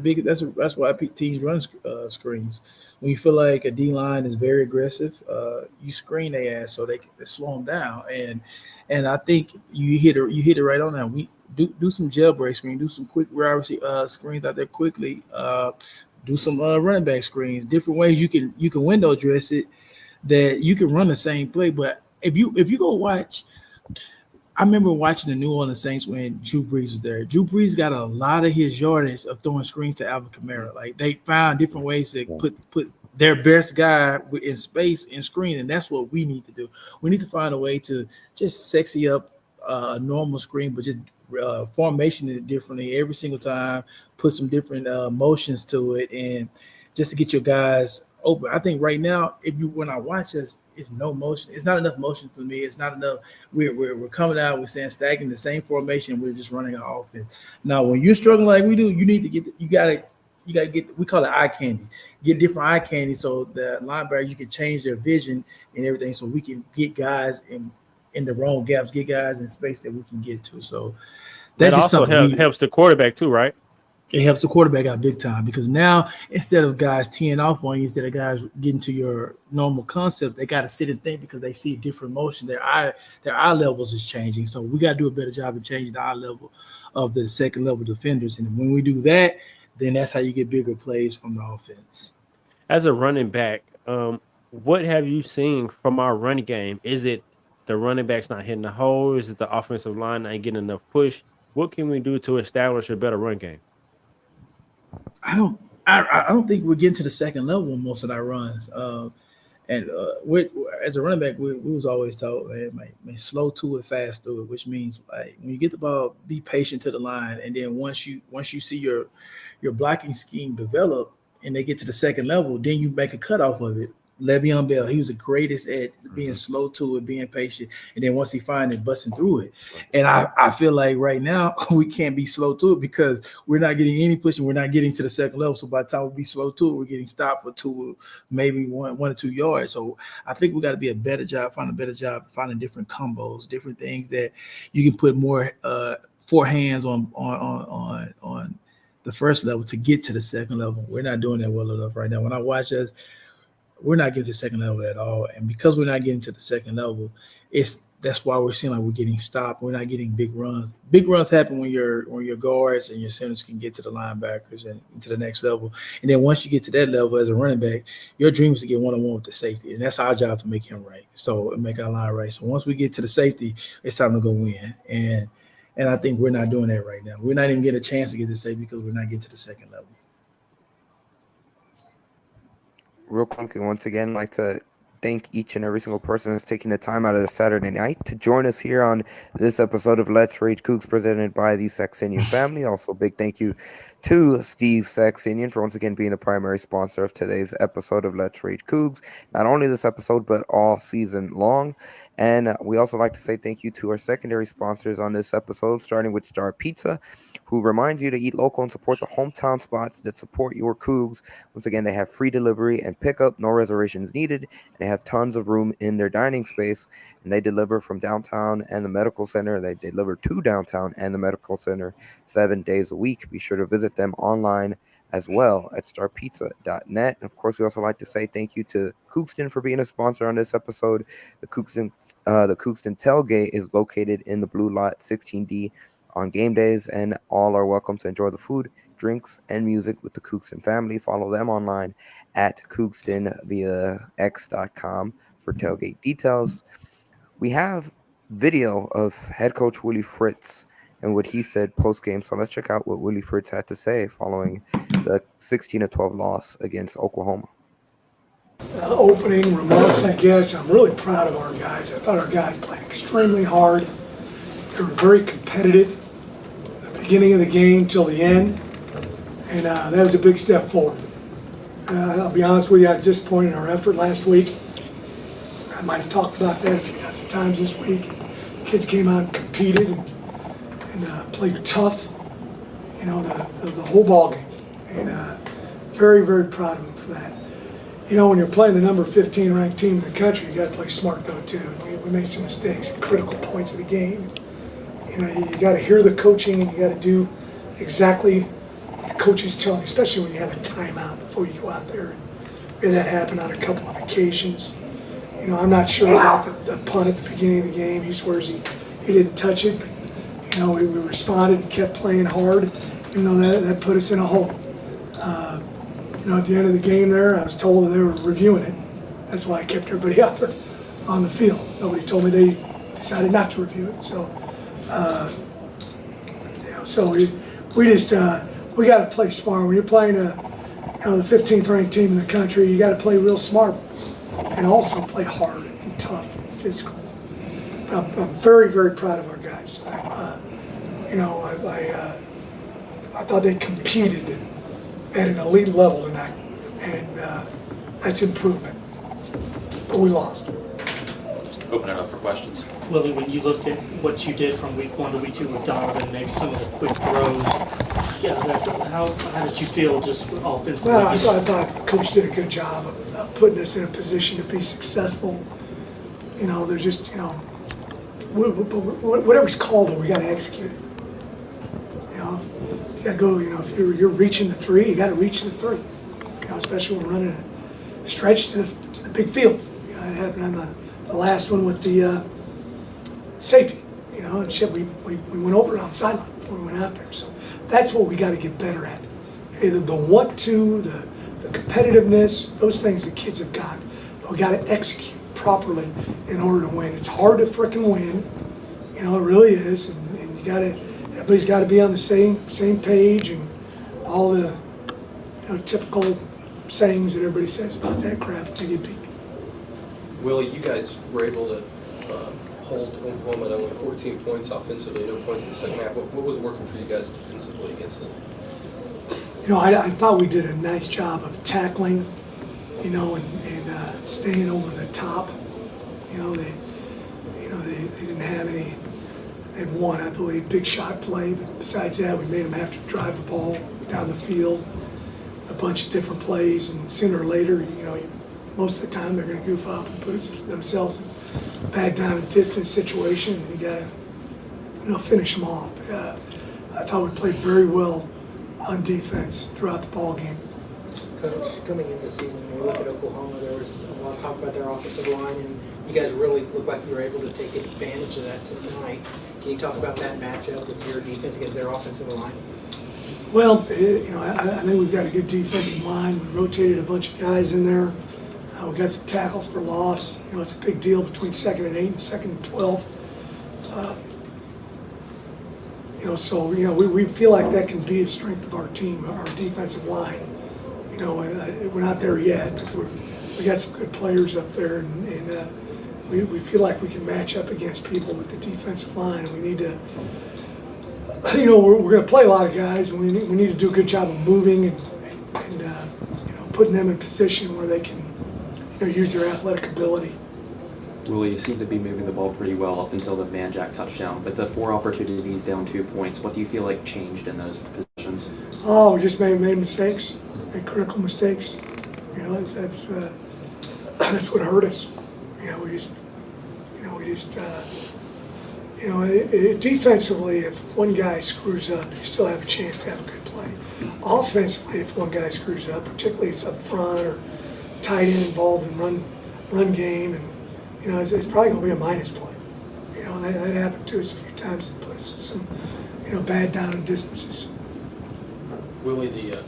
why teams run screens. When you feel like a D line is very aggressive, you screen their ass so they slow them down. And I think you hit it right on that. We do some jailbreak screen, do some quick screens out there quickly. Do some running back screens, different ways you can window dress it that you can run the same play. But if you go watch. I remember watching the New Orleans Saints when Drew Brees was there. Drew Brees got a lot of his yardage of throwing screens to Alvin Kamara. Like they found different ways to put their best guy in space and screen, and that's what we need to do. We need to find a way to just sexy up a normal screen, but just formation it differently every single time. Put some different motions to it, and just to get your guys open. I think right now, when I watch this, it's no motion. It's not enough motion for me. It's not enough. We're coming out. We're saying stacking the same formation. We're just running our offense. Now, when you're struggling like we do, you need to get. You gotta get. We call it eye candy. Get different eye candy so the linebacker you can change their vision and everything, so we can get guys in the wrong gaps, get guys in space that we can get to. So that also helps the quarterback too, right? It helps the quarterback out big time because now instead of guys teeing off on you, instead of guys getting to your normal concept, they got to sit and think because they see different motion. Their eye levels is changing. So we got to do a better job of changing the eye level of the second level defenders. And when we do that, then that's how you get bigger plays from the offense. As a running back, what have you seen from our running game? Is it the running backs not hitting the hole? Is it the offensive line not getting enough push? What can we do to establish a better run game? I don't think we're getting to the second level in most of our runs. As a running back, we was always told, man, slow to it, fast through it, which means like when you get the ball, be patient to the line, and then once you see your blocking scheme develop and they get to the second level, then you make a cut off of it. Le'Veon Bell, he was the greatest at being slow to it, being patient, and then once he finds it, busting through it. And I feel like right now we can't be slow to it because we're not getting any pushing. We're not getting to the second level. So by the time we be slow to it, we're getting stopped for maybe one or 2 yards. So I think we got to be find a better job, finding different combos, different things that you can put more four hands on the first level to get to the second level. We're not doing that well enough right now. When I watch us, we're not getting to the second level at all. And because we're not getting to the second level, that's why we're seeing like we're getting stopped. We're not getting big runs. Big runs happen when your guards and your centers can get to the linebackers and to the next level. And then once you get to that level as a running back, your dream is to get one-on-one with the safety. And that's our job to make him right. So make our line right. So once we get to the safety, it's time to go win. And I think we're not doing that right now. We're not even getting a chance to get to safety because we're not getting to the second level. Real quickly, once again, I'd like to thank each and every single person that's taking the time out of the Saturday night to join us here on this episode of Let's Rage Coogs presented by the Saxenian family. Also, big thank you to Steve Saxenian for once again being the primary sponsor of today's episode of Let's Rage Coogs. Not only this episode, but all season long. And we also like to say thank you to our secondary sponsors on this episode, starting with Star Pizza, who reminds you to eat local and support the hometown spots that support your Cougs. Once again, they have free delivery and pickup, no reservations needed, and they have tons of room in their dining space, and they deliver from downtown and the medical center. They deliver to downtown and the medical center 7 days a week. Be sure to visit them online as well at starpizza.net. And of course, we also like to say thank you to Coogston for being a sponsor on this episode. The Coogston Tailgate is located in the Blue Lot 16D on game days, and all are welcome to enjoy the food, drinks, and music with the Coogston family. Follow them online at Coogston via x.com for tailgate details. We have video of head coach Willie Fritz and what he said post-game, so let's check out what Willie Fritz had to say following the 16-12 loss against Oklahoma. Opening remarks, I guess. I'm really proud of our guys. I thought our guys played extremely hard. They were very competitive at the beginning of the game till the end, and that was a big step forward. I'll be honest with you, I was disappointed in our effort last week. I might have talked about that a few dozen times this week. Kids came out and competed and played tough, you know, the whole ball game, and very, very proud of them for that. You know, when you're playing the number 15 ranked team in the country, you got to play smart though too. We made some mistakes at critical points of the game. You know, you got to hear the coaching and you got to do exactly what the coach is telling you, especially when you have a timeout before you go out there. And we had that happen on a couple of occasions. You know, I'm not sure about the punt at the beginning of the game. He swears he didn't touch it. But, you know, we responded and kept playing hard. You know, that put us in a hole. You know, at the end of the game there, I was told that they were reviewing it. That's why I kept everybody out there on the field. Nobody told me they decided not to review it. So, you know, so we just we got to play smart. When you're playing the 15th ranked team in the country, you got to play real smart and also play hard and tough and physical. I'm very, very proud of our guys. You know, I thought they competed at an elite level tonight, and that's improvement. But we lost. Open it up for questions. Willie, when you looked at what you did from week 1 to week 2 with Donovan, maybe some of the quick throws, how did you feel just offensively? Well, I thought Coach did a good job of putting us in a position to be successful. You know, they're just, you know, whatever's called, we got to execute it. You know, you got to go. You know, if you're reaching the 3, you got to reach the 3. You know, especially when we're running a stretch to the big field. You know, it happened on the last one with the safety. You know, and shit, we went over it on the sideline before we went out there. So that's what we got to get better at. Either the want-to, the competitiveness, those things the kids have got. But we got to execute properly in order to win. It's hard to frickin' win. You know, it really is. And you got to. Everybody's got to be on the same page, and all the typical sayings that everybody says about that crap to get beat. Willie, you guys were able to hold Oklahoma at only 14 points offensively, no points in the second half. What was working for you guys defensively against them? You know, I thought we did a nice job of tackling, you know, and staying over the top. You know, they didn't have any. They had one, I believe, big shot play, but besides that, we made them have to drive the ball down the field, a bunch of different plays, and sooner or later, you know, most of the time they're going to goof up and put themselves in a bad down and distance situation, and you got to, you know, finish them off. But I thought we played very well on defense throughout the ball game. Coach, coming into the season, when we look at Oklahoma, there was a lot of talk about their offensive line, and you guys really looked like you were able to take advantage of that tonight. Can you talk about that matchup with your defense against their offensive line? Well, I think we've got a good defensive line. We rotated a bunch of guys in there. We got some tackles for loss. It's a big deal between 2nd and 8 and 2nd and 12. So we feel like that can be a strength of our team, our defensive line. We're not there yet, but we got some good players up there, and we feel like we can match up against people with the defensive line. And we need to, we're going to play a lot of guys, and we need to do a good job of moving and putting them in position where they can use their athletic ability. Willie, you seem to be moving the ball pretty well up until the Van Jack touchdown, but the 4 opportunities down 2 points, what do you feel like changed in those positions? Oh, we just made mistakes, made critical mistakes. That's what hurt us. Defensively, if one guy screws up, you still have a chance to have a good play. Offensively, if one guy screws up, particularly it's up front or tight end involved in run game, and it's probably going to be a minus play. That happened to us a few times. It put us in some bad down and distances. Willie, the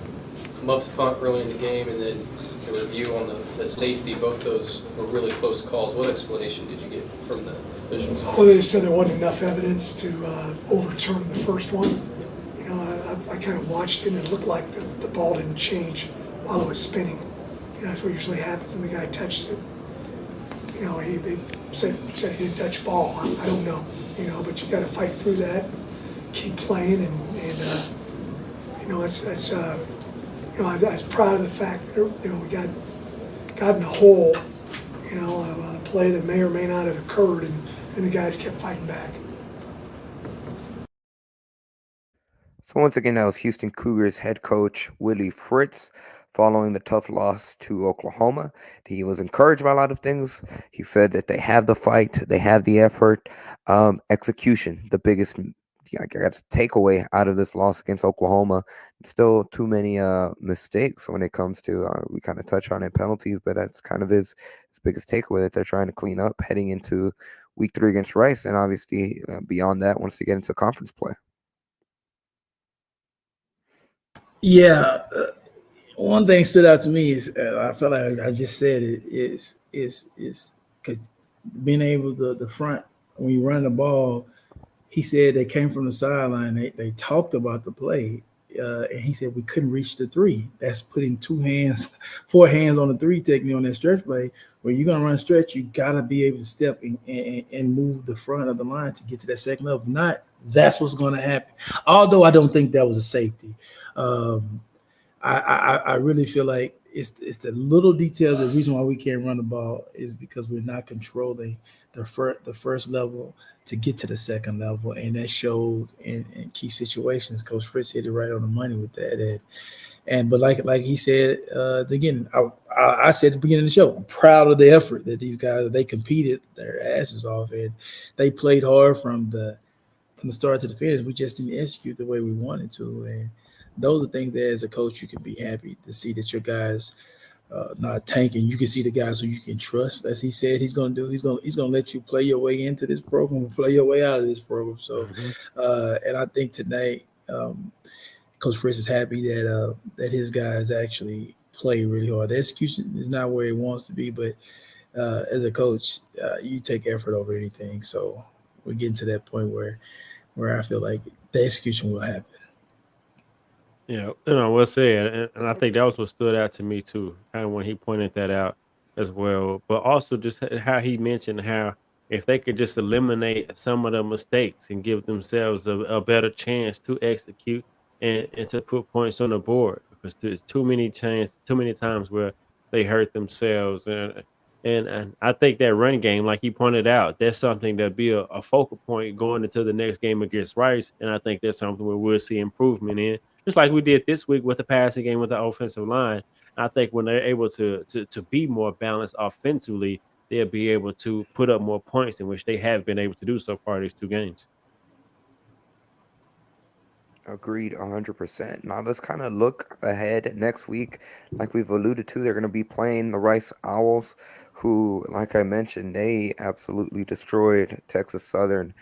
muffed punt early in the game, and then the review on the safety, both those were really close calls. What explanation did you get from the officials? Well, they just said there wasn't enough evidence to overturn the first one. I kind of watched it, and it looked like the ball didn't change while it was spinning. That's what usually happens when the guy touched it. He said he didn't touch the ball. I don't know, but you got to fight through that, keep playing, and I was proud of the fact that we got in a hole, a play that may or may not have occurred, and the guys kept fighting back. So once again, that was Houston Cougars head coach Willie Fritz following the tough loss to Oklahoma. He was encouraged by a lot of things. He said that they have the fight, they have the effort, execution, the biggest takeaway out of this loss against Oklahoma. Still too many mistakes when it comes to, we kind of touch on it, penalties, but that's kind of his biggest takeaway that they're trying to clean up heading into week 3 against Rice, and obviously beyond that once they get into conference play. Yeah, one thing stood out to me is I felt like I just said it is being able to the front when you run the ball. He said they came from the sideline. They talked about the play, and he said we couldn't reach the 3. That's putting 4 hands on the 3 technique on that stretch play. Where you're gonna run stretch, you gotta be able to step and move the front of the line to get to that second level. If not, that's what's gonna happen. Although I don't think that was a safety. I really feel like it's the little details. The reason why we can't run the ball is because we're not controlling the first level to get to the second level, and that showed in key situations. Coach Fritz hit it right on the money with that. But like he said again, I said at the beginning of the show, I'm proud of the effort that these guys, they competed their asses off, and they played hard from the start to the finish. We just didn't execute the way we wanted to, and those are things that as a coach you can be happy to see that your guys not tanking. You can see the guys who you can trust, as he said he's going to do. He's going to let you play your way into this program and play your way out of this program. So, and I think tonight, Coach Fritz is happy that his guys actually play really hard. The execution is not where he wants to be, but as a coach, you take effort over anything. So we're getting to that point where I feel like the execution will happen. Yeah, well said, and I think that was what stood out to me too, kind of when he pointed that out as well. But also just how he mentioned how if they could just eliminate some of the mistakes and give themselves a better chance to execute and to put points on the board, because there's too many times where they hurt themselves, and I think that run game, like he pointed out, that's something that'd be a focal point going into the next game against Rice, and I think that's something where we'll see improvement in. Just like we did this week with the passing game with the offensive line. I think when they're able to be more balanced offensively, they'll be able to put up more points, in which they have been able to do so far these 2 games. Agreed, 100%. Now let's kind of look ahead next week. Like we've alluded to, they're going to be playing the Rice Owls, who, like I mentioned, they absolutely destroyed Texas Southern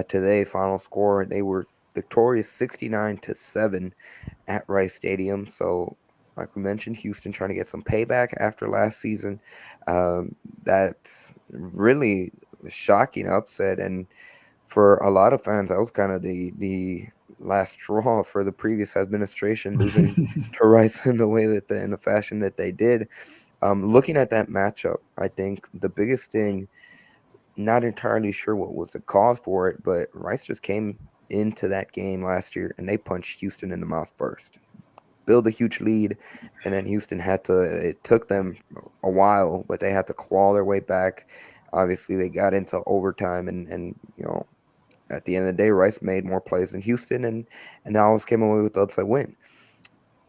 today. Final score, they were victorious 69-7 at Rice Stadium. So, like we mentioned, Houston trying to get some payback after last season. That's really shocking upset, and for a lot of fans, that was kind of the last straw for the previous administration, losing to Rice in the way that in the fashion that they did. Looking at that matchup, I think the biggest thing, not entirely sure what was the cause for it, but Rice just came into that game last year and they punched Houston in the mouth first, build a huge lead, and then Houston had to, it took them a while, but they had to claw their way back. Obviously, they got into overtime, and at the end of the day, Rice made more plays than Houston, and the Owls came away with the upset win.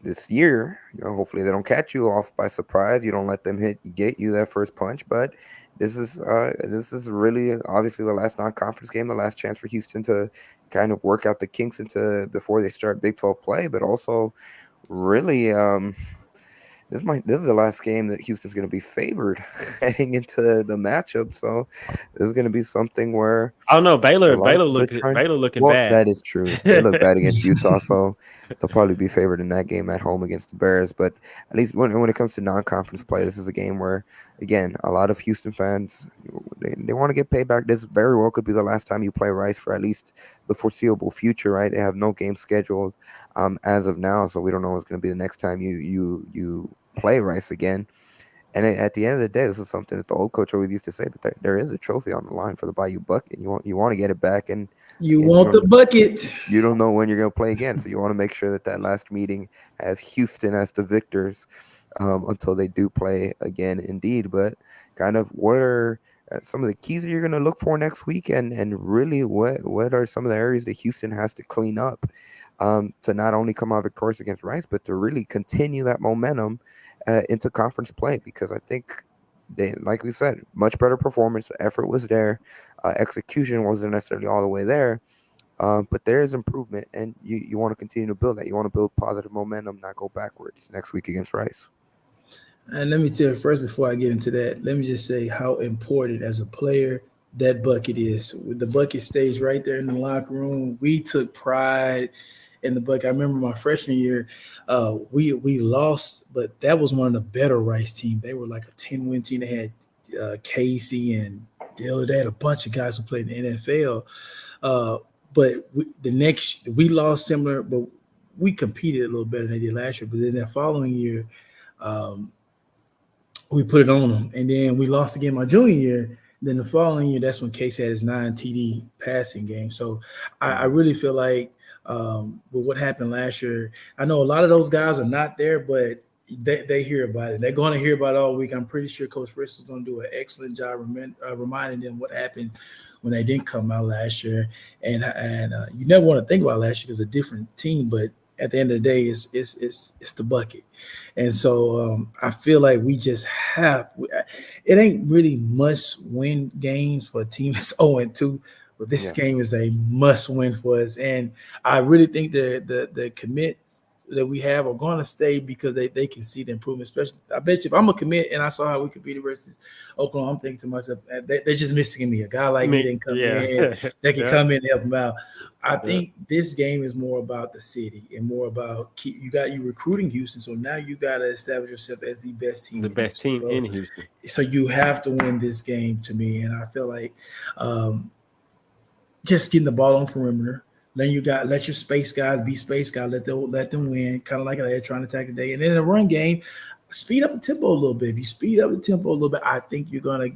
This year, hopefully they don't catch you off by surprise. You don't let them get you that first punch. But this is really obviously the last non-conference game, the last chance for Houston to kind of work out the kinks into before they start Big 12 play. But also, really, this is the last game that Houston's going to be favored heading into the matchup. So this is going to be something where Baylor looking well, bad. that is true. They look bad against Utah, so they'll probably be favored in that game at home against the Bears. But at least when it comes to non-conference play, this is a game where, again, a lot of Houston fans they want to get payback. This very well could be the last time you play Rice for at least the foreseeable future, right? They have no game scheduled as of now, so we don't know what's going to be the next time you play Rice again. And at the end of the day, this is something that the old coach always used to say, but there is a trophy on the line for the Bayou Bucket. You want to get it back, and you want the bucket. You don't know when you're going to play again, so you want to make sure that last meeting has Houston as the victors until they do play again, indeed. But kind of what are some of the keys that you're going to look for next week, and really what are some of the areas that Houston has to clean up to not only come out victorious against Rice, but to really continue that momentum into conference play, because I think they, like we said, much better performance. The effort was there. Execution wasn't necessarily all the way there, but there is improvement, and you want to continue to build that. You want to build positive momentum, not go backwards next week against Rice. And let me tell you first, before I get into that, let me just say how important as a player that bucket is. The bucket stays right there in the locker room. We took pride in the bucket. I remember my freshman year, we lost, but that was one of the better Rice teams. They were like a 10-win team. They had Casey and Dillard. They had a bunch of guys who played in the NFL. But we lost similar, but we competed a little better than they did last year. But then that following year, we put it on them. And then we lost again my junior year. Then the following year, that's when Casey had his 9 TD passing game. So I really feel like with what happened last year, I know a lot of those guys are not there, but they hear about it. They're going to hear about it all week. I'm pretty sure Coach Fritz is going to do an excellent job reminding them what happened when they didn't come out last year. And you never want to think about last year because it's a different team, but at the end of the day, it's the bucket. And so I feel like we just it ain't really must-win games for a team that's 0-2, but this game is a must-win for us. And I really think the commits that we have are going to stay because they can see the improvement. Especially, I bet you if I'm a commit and I saw how we could beat versus Oklahoma, I'm thinking to myself, they're just missing me. A guy like me didn't come in. They can come in and help them out. I think this game is more about the city and more about you recruiting Houston. So now you got to establish yourself as the best team. The best team in Houston. So you have to win this game to me. And I feel like just getting the ball on perimeter. Then let your space guys be space guys. Let them win, kind of like they're trying to attack the day. And then in the run game, speed up the tempo a little bit. If you speed up the tempo a little bit, I think you're gonna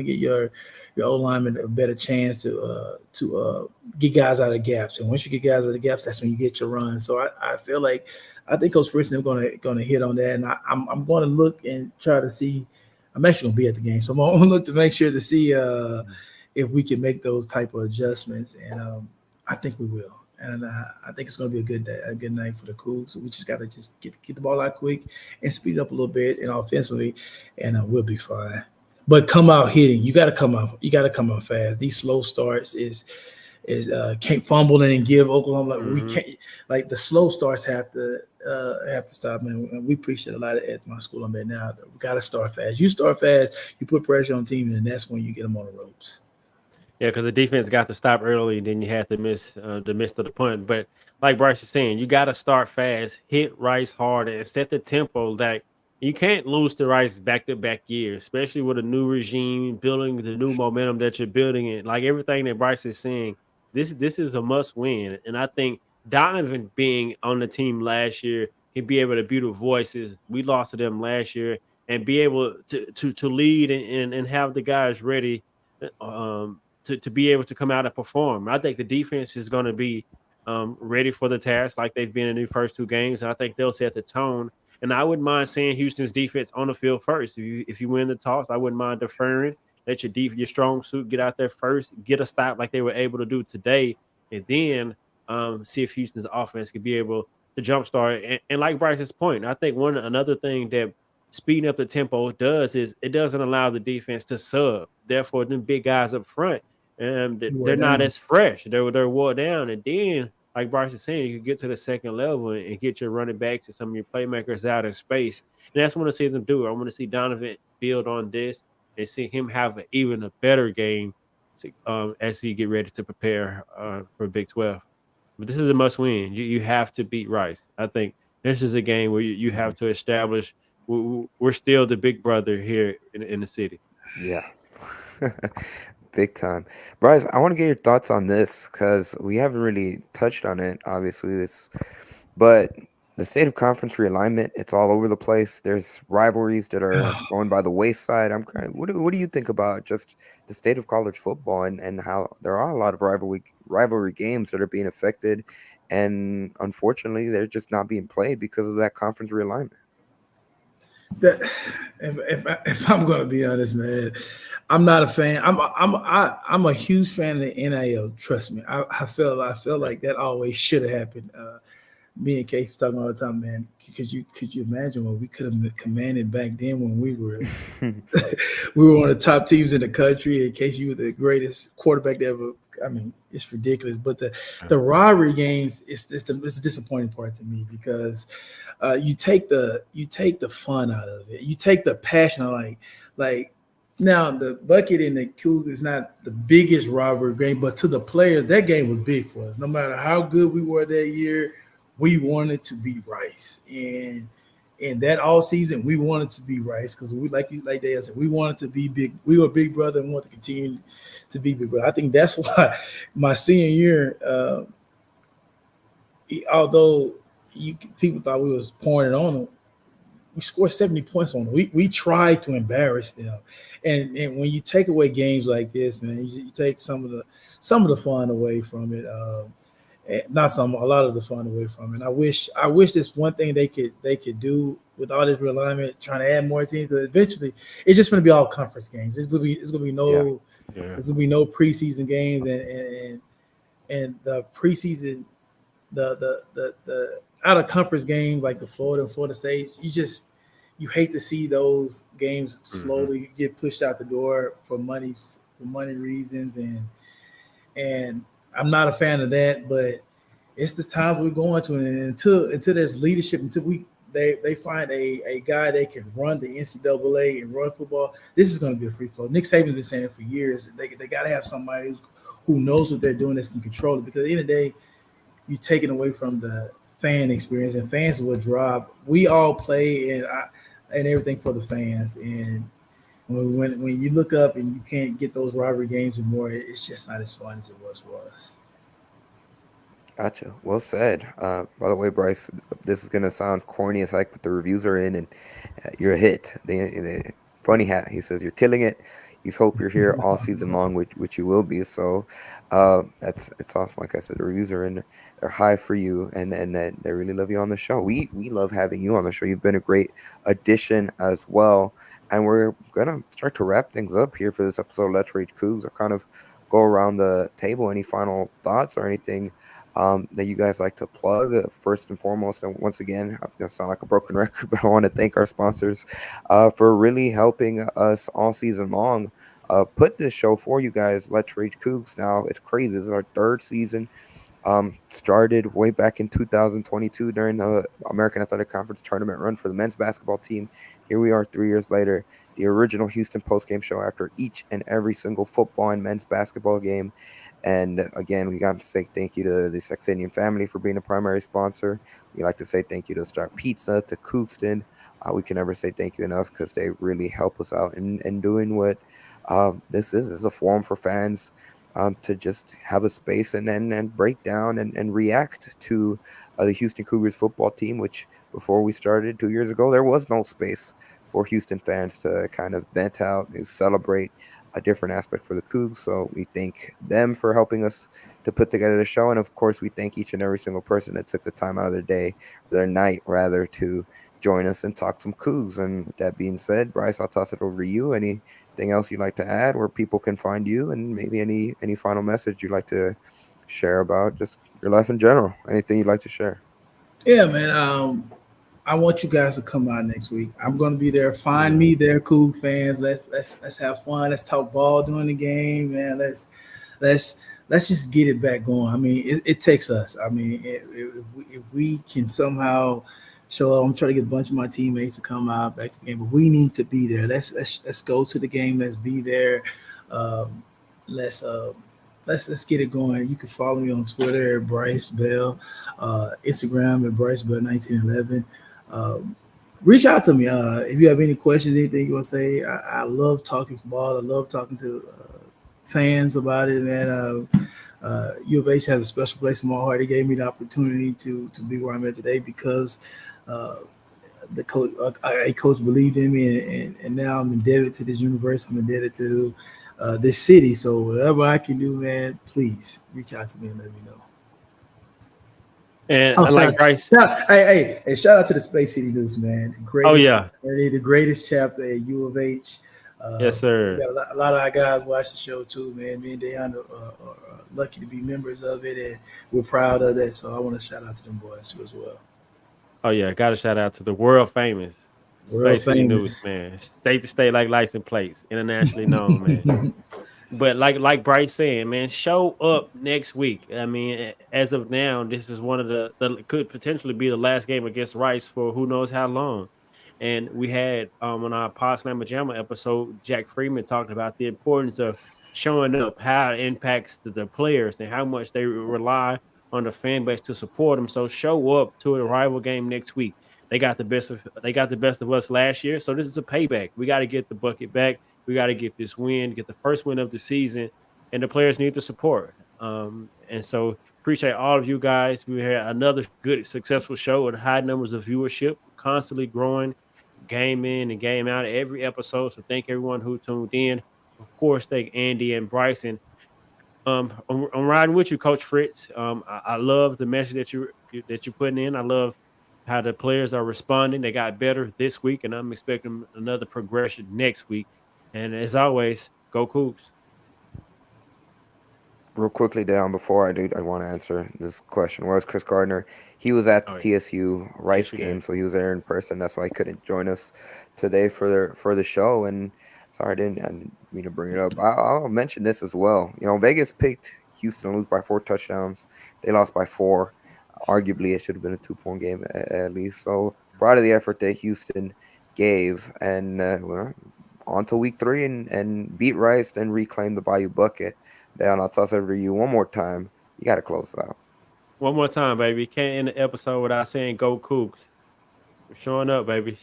get your O-lineman a better chance to get guys out of gaps. And once you get guys out of gaps, that's when you get your run. So I feel like I think Coach Fritz is gonna hit on that. And I'm going to look and try to see. I'm actually gonna be at the game, so I'm gonna look to make sure to see if we can make those type of adjustments. And I think we will, and I think it's going to be a good night for the Cougs. So we just got to get the ball out quick and speed it up a little bit and offensively, and we'll be fine. But come out hitting. You got to come out. You got to come out fast. These slow starts is can't fumble and give Oklahoma like we can't, like the slow starts have to stop, man. And we preach that a lot at my school I'm at now. We got to start fast. You start fast, you put pressure on the team, and that's when you get them on the ropes. Yeah, because the defense got to stop early, then you had to miss of the punt. But like Bryce is saying, you got to start fast, hit Rice hard, and set the tempo. That you can't lose to Rice back-to-back years, especially with a new regime, building the new momentum that you're building. And like everything that Bryce is saying, this is a must win. And I think Donovan being on the team last year can be able to be the voices. We lost to them last year and be able to lead and have the guys ready. To be able to come out and perform. I think the defense is going to be ready for the task like they've been in the first two games. And I think they'll set the tone. And I wouldn't mind seeing Houston's defense on the field first. If you win the toss, I wouldn't mind deferring. Let your strong suit get out there first, get a stop like they were able to do today, and then see if Houston's offense could be able to jumpstart. And like Bryce's point, I think another thing that speeding up the tempo does is it doesn't allow the defense to sub. Therefore, them big guys up front, they're not as fresh. They're wore down. And then, like Bryce is saying, you can get to the second level and get your running backs and some of your playmakers out in space. And that's what I want to see them do. I want to see Donovan build on this and see him have even a better game as he get ready to prepare for Big 12. But this is a must win. You have to beat Rice. I think this is a game where you have to establish we're still the big brother here in the city. Yeah. Big time. Bryce, I want to get your thoughts on this because we haven't really touched on it, obviously. But the state of conference realignment, it's all over the place. There's rivalries that are going by the wayside. What do you think about just the state of college football and how there are a lot of rivalry games that are being affected, and unfortunately they're just not being played because of that conference realignment? That if I'm going to be honest, man, I'm not a fan. I'm a huge fan of the NIL. Trust me, I feel like that always should have happened. Me and Keith talking all the time, man. Could you imagine what we could have commanded back then when we were one of the top teams in the country? In case you were the greatest quarterback ever. I mean, it's ridiculous. But the rivalry games, it's the disappointing part to me because you take the fun out of it. You take the passion. Like now the Bucket and the Cougars is not the biggest rivalry game, but to the players, that game was big for us. No matter how good we were that year, we wanted to beat Rice, and that all season we wanted to beat Rice because we like Dale said, we wanted to be big. We were big brother and want to continue to be big brother. I think that's why my senior year, although people thought we was pouring it on them, we scored 70 points on them. We tried to embarrass them, and when you take away games like this, man, you take some of the fun away from it. A lot of the fun away from it. I wish this one thing they could do with all this realignment, trying to add more teams. Eventually, it's just going to be all conference games. It's going to be no preseason games, and the preseason, the out of conference games like the Florida and Florida State. You hate to see those games slowly get pushed out the door for money reasons, and I'm not a fan of that, but it's the times we're going to, and until there's leadership, until they find a guy that can run the NCAA and run football, this is going to be a free flow. Nick Saban's been saying it for years. They got to have somebody who knows what they're doing, that can control it, because at the end of the day, you're taking away from the fan experience, and fans will drive. We all play and everything for the fans, and when you look up and you can't get those rivalry games anymore, it's just not as fun as it was for us. Gotcha. Well said. By the way, Bryce, this is gonna sound corny as heck, but the reviews are in, and you're a hit. The funny hat. He says you're killing it. He's hope you're here all season long, which you will be. So it's awesome. Like I said, the reviews are in. They're high for you, and they really love you on the show. We love having you on the show. You've been a great addition as well. And we're gonna start to wrap things up here for this episode of Let's Rage Coogs. I'll kind of go around the table. Any final thoughts or anything that you guys like to plug? First and foremost, and once again, I'm gonna sound like a broken record, but I want to thank our sponsors for really helping us all season long put this show for you guys. Let's Rage Coogs. Now it's crazy. This is our third season. Started way back in 2022 during the American Athletic Conference tournament run for the men's basketball team. Here we are 3 years later, the original Houston postgame show after each and every single football and men's basketball game. And again, we got to say thank you to the Saxenian family for being a primary sponsor. We like to say thank you to Star Pizza, to Coogston. We can never say thank you enough because they really help us out in doing what this is a forum for fans to just have a space and break down and react to the Houston Cougars football team, which before we started 2 years ago, there was no space for Houston fans to kind of vent out and celebrate a different aspect for the Cougs. So we thank them for helping us to put together the show. And of course, we thank each and every single person that took the time out of their day, their night rather, to join us and talk some Cougs. And with that being said, Bryce, I'll toss it over to you. Anything else you'd like to add, where people can find you, and maybe any final message you'd like to share about just your life in general? Anything you'd like to share? Yeah, man. I want you guys to come out next week. I'm going to be there. Find me there, Coug fans. Let's have fun. Let's talk ball during the game, man. Let's just get it back going. I mean, it takes us. I mean, if we can somehow show up, I'm trying to get a bunch of my teammates to come out back to the game, but we need to be there. Let's go to the game. Let's be there. Let's get it going. You can follow me on Twitter at Bryce Beall, Instagram at Bryce Beall 1911. Reach out to me if you have any questions, anything you want to say. I love talking football. I love talking to fans about it, man. U of H has a special place in my heart. It gave me the opportunity to be where I'm at today because the coach, a coach believed in me, and now I'm indebted to this university. I'm indebted to this city. So whatever I can do, man, please reach out to me and let me know. And like Bryce, hey, shout out to the Space City News, man. The greatest chapter at U of H. Yes, sir. We got a lot of our guys watch the show too, man. Me and Deanna are lucky to be members of it, and we're proud of that. So I want to shout out to them boys too as well. Oh yeah, got to shout out to the world famous Space City News, man. State to state like license plates, internationally known, man. But like Bryce saying, man, show up next week. I mean, as of now, this is one of the could potentially be the last game against Rice for who knows how long. And we had on our Potsdam Jamma episode, Jack Freeman talked about the importance of showing up, how it impacts the players and how much they rely on the fan base to support them. So show up to a rival game next week. They got the best of us last year, so this is a payback. We got to get the bucket back. We got to get this win, get the first win of the season, and the players need the support. And so appreciate all of you guys. We had another good, successful show with high numbers of viewership, constantly growing, game in and game out every episode. So thank everyone who tuned in. Of course, thank Andy and Bryson. I'm riding with you, Coach Fritz. I love the message that you're putting in. I love how the players are responding. They got better this week, and I'm expecting another progression next week. And as always, go Cougs. Real quickly down before I want to answer this question. Where's Chris Gardner? He was at the TSU Rice game, so he was there in person. That's why he couldn't join us today for the show. And sorry, I didn't mean to bring it up. I'll mention this as well. You know, Vegas picked Houston to lose by 4 touchdowns. They lost by 4. Arguably, it should have been a 2-point game at least. So proud of the effort that Houston gave, and we're on to week 3 and beat Rice, then reclaim the Bayou bucket. Down, I'll toss it over to you one more time. You got to close it out. One more time, baby. Can't end the episode without saying go Cougs. We're showing up, baby.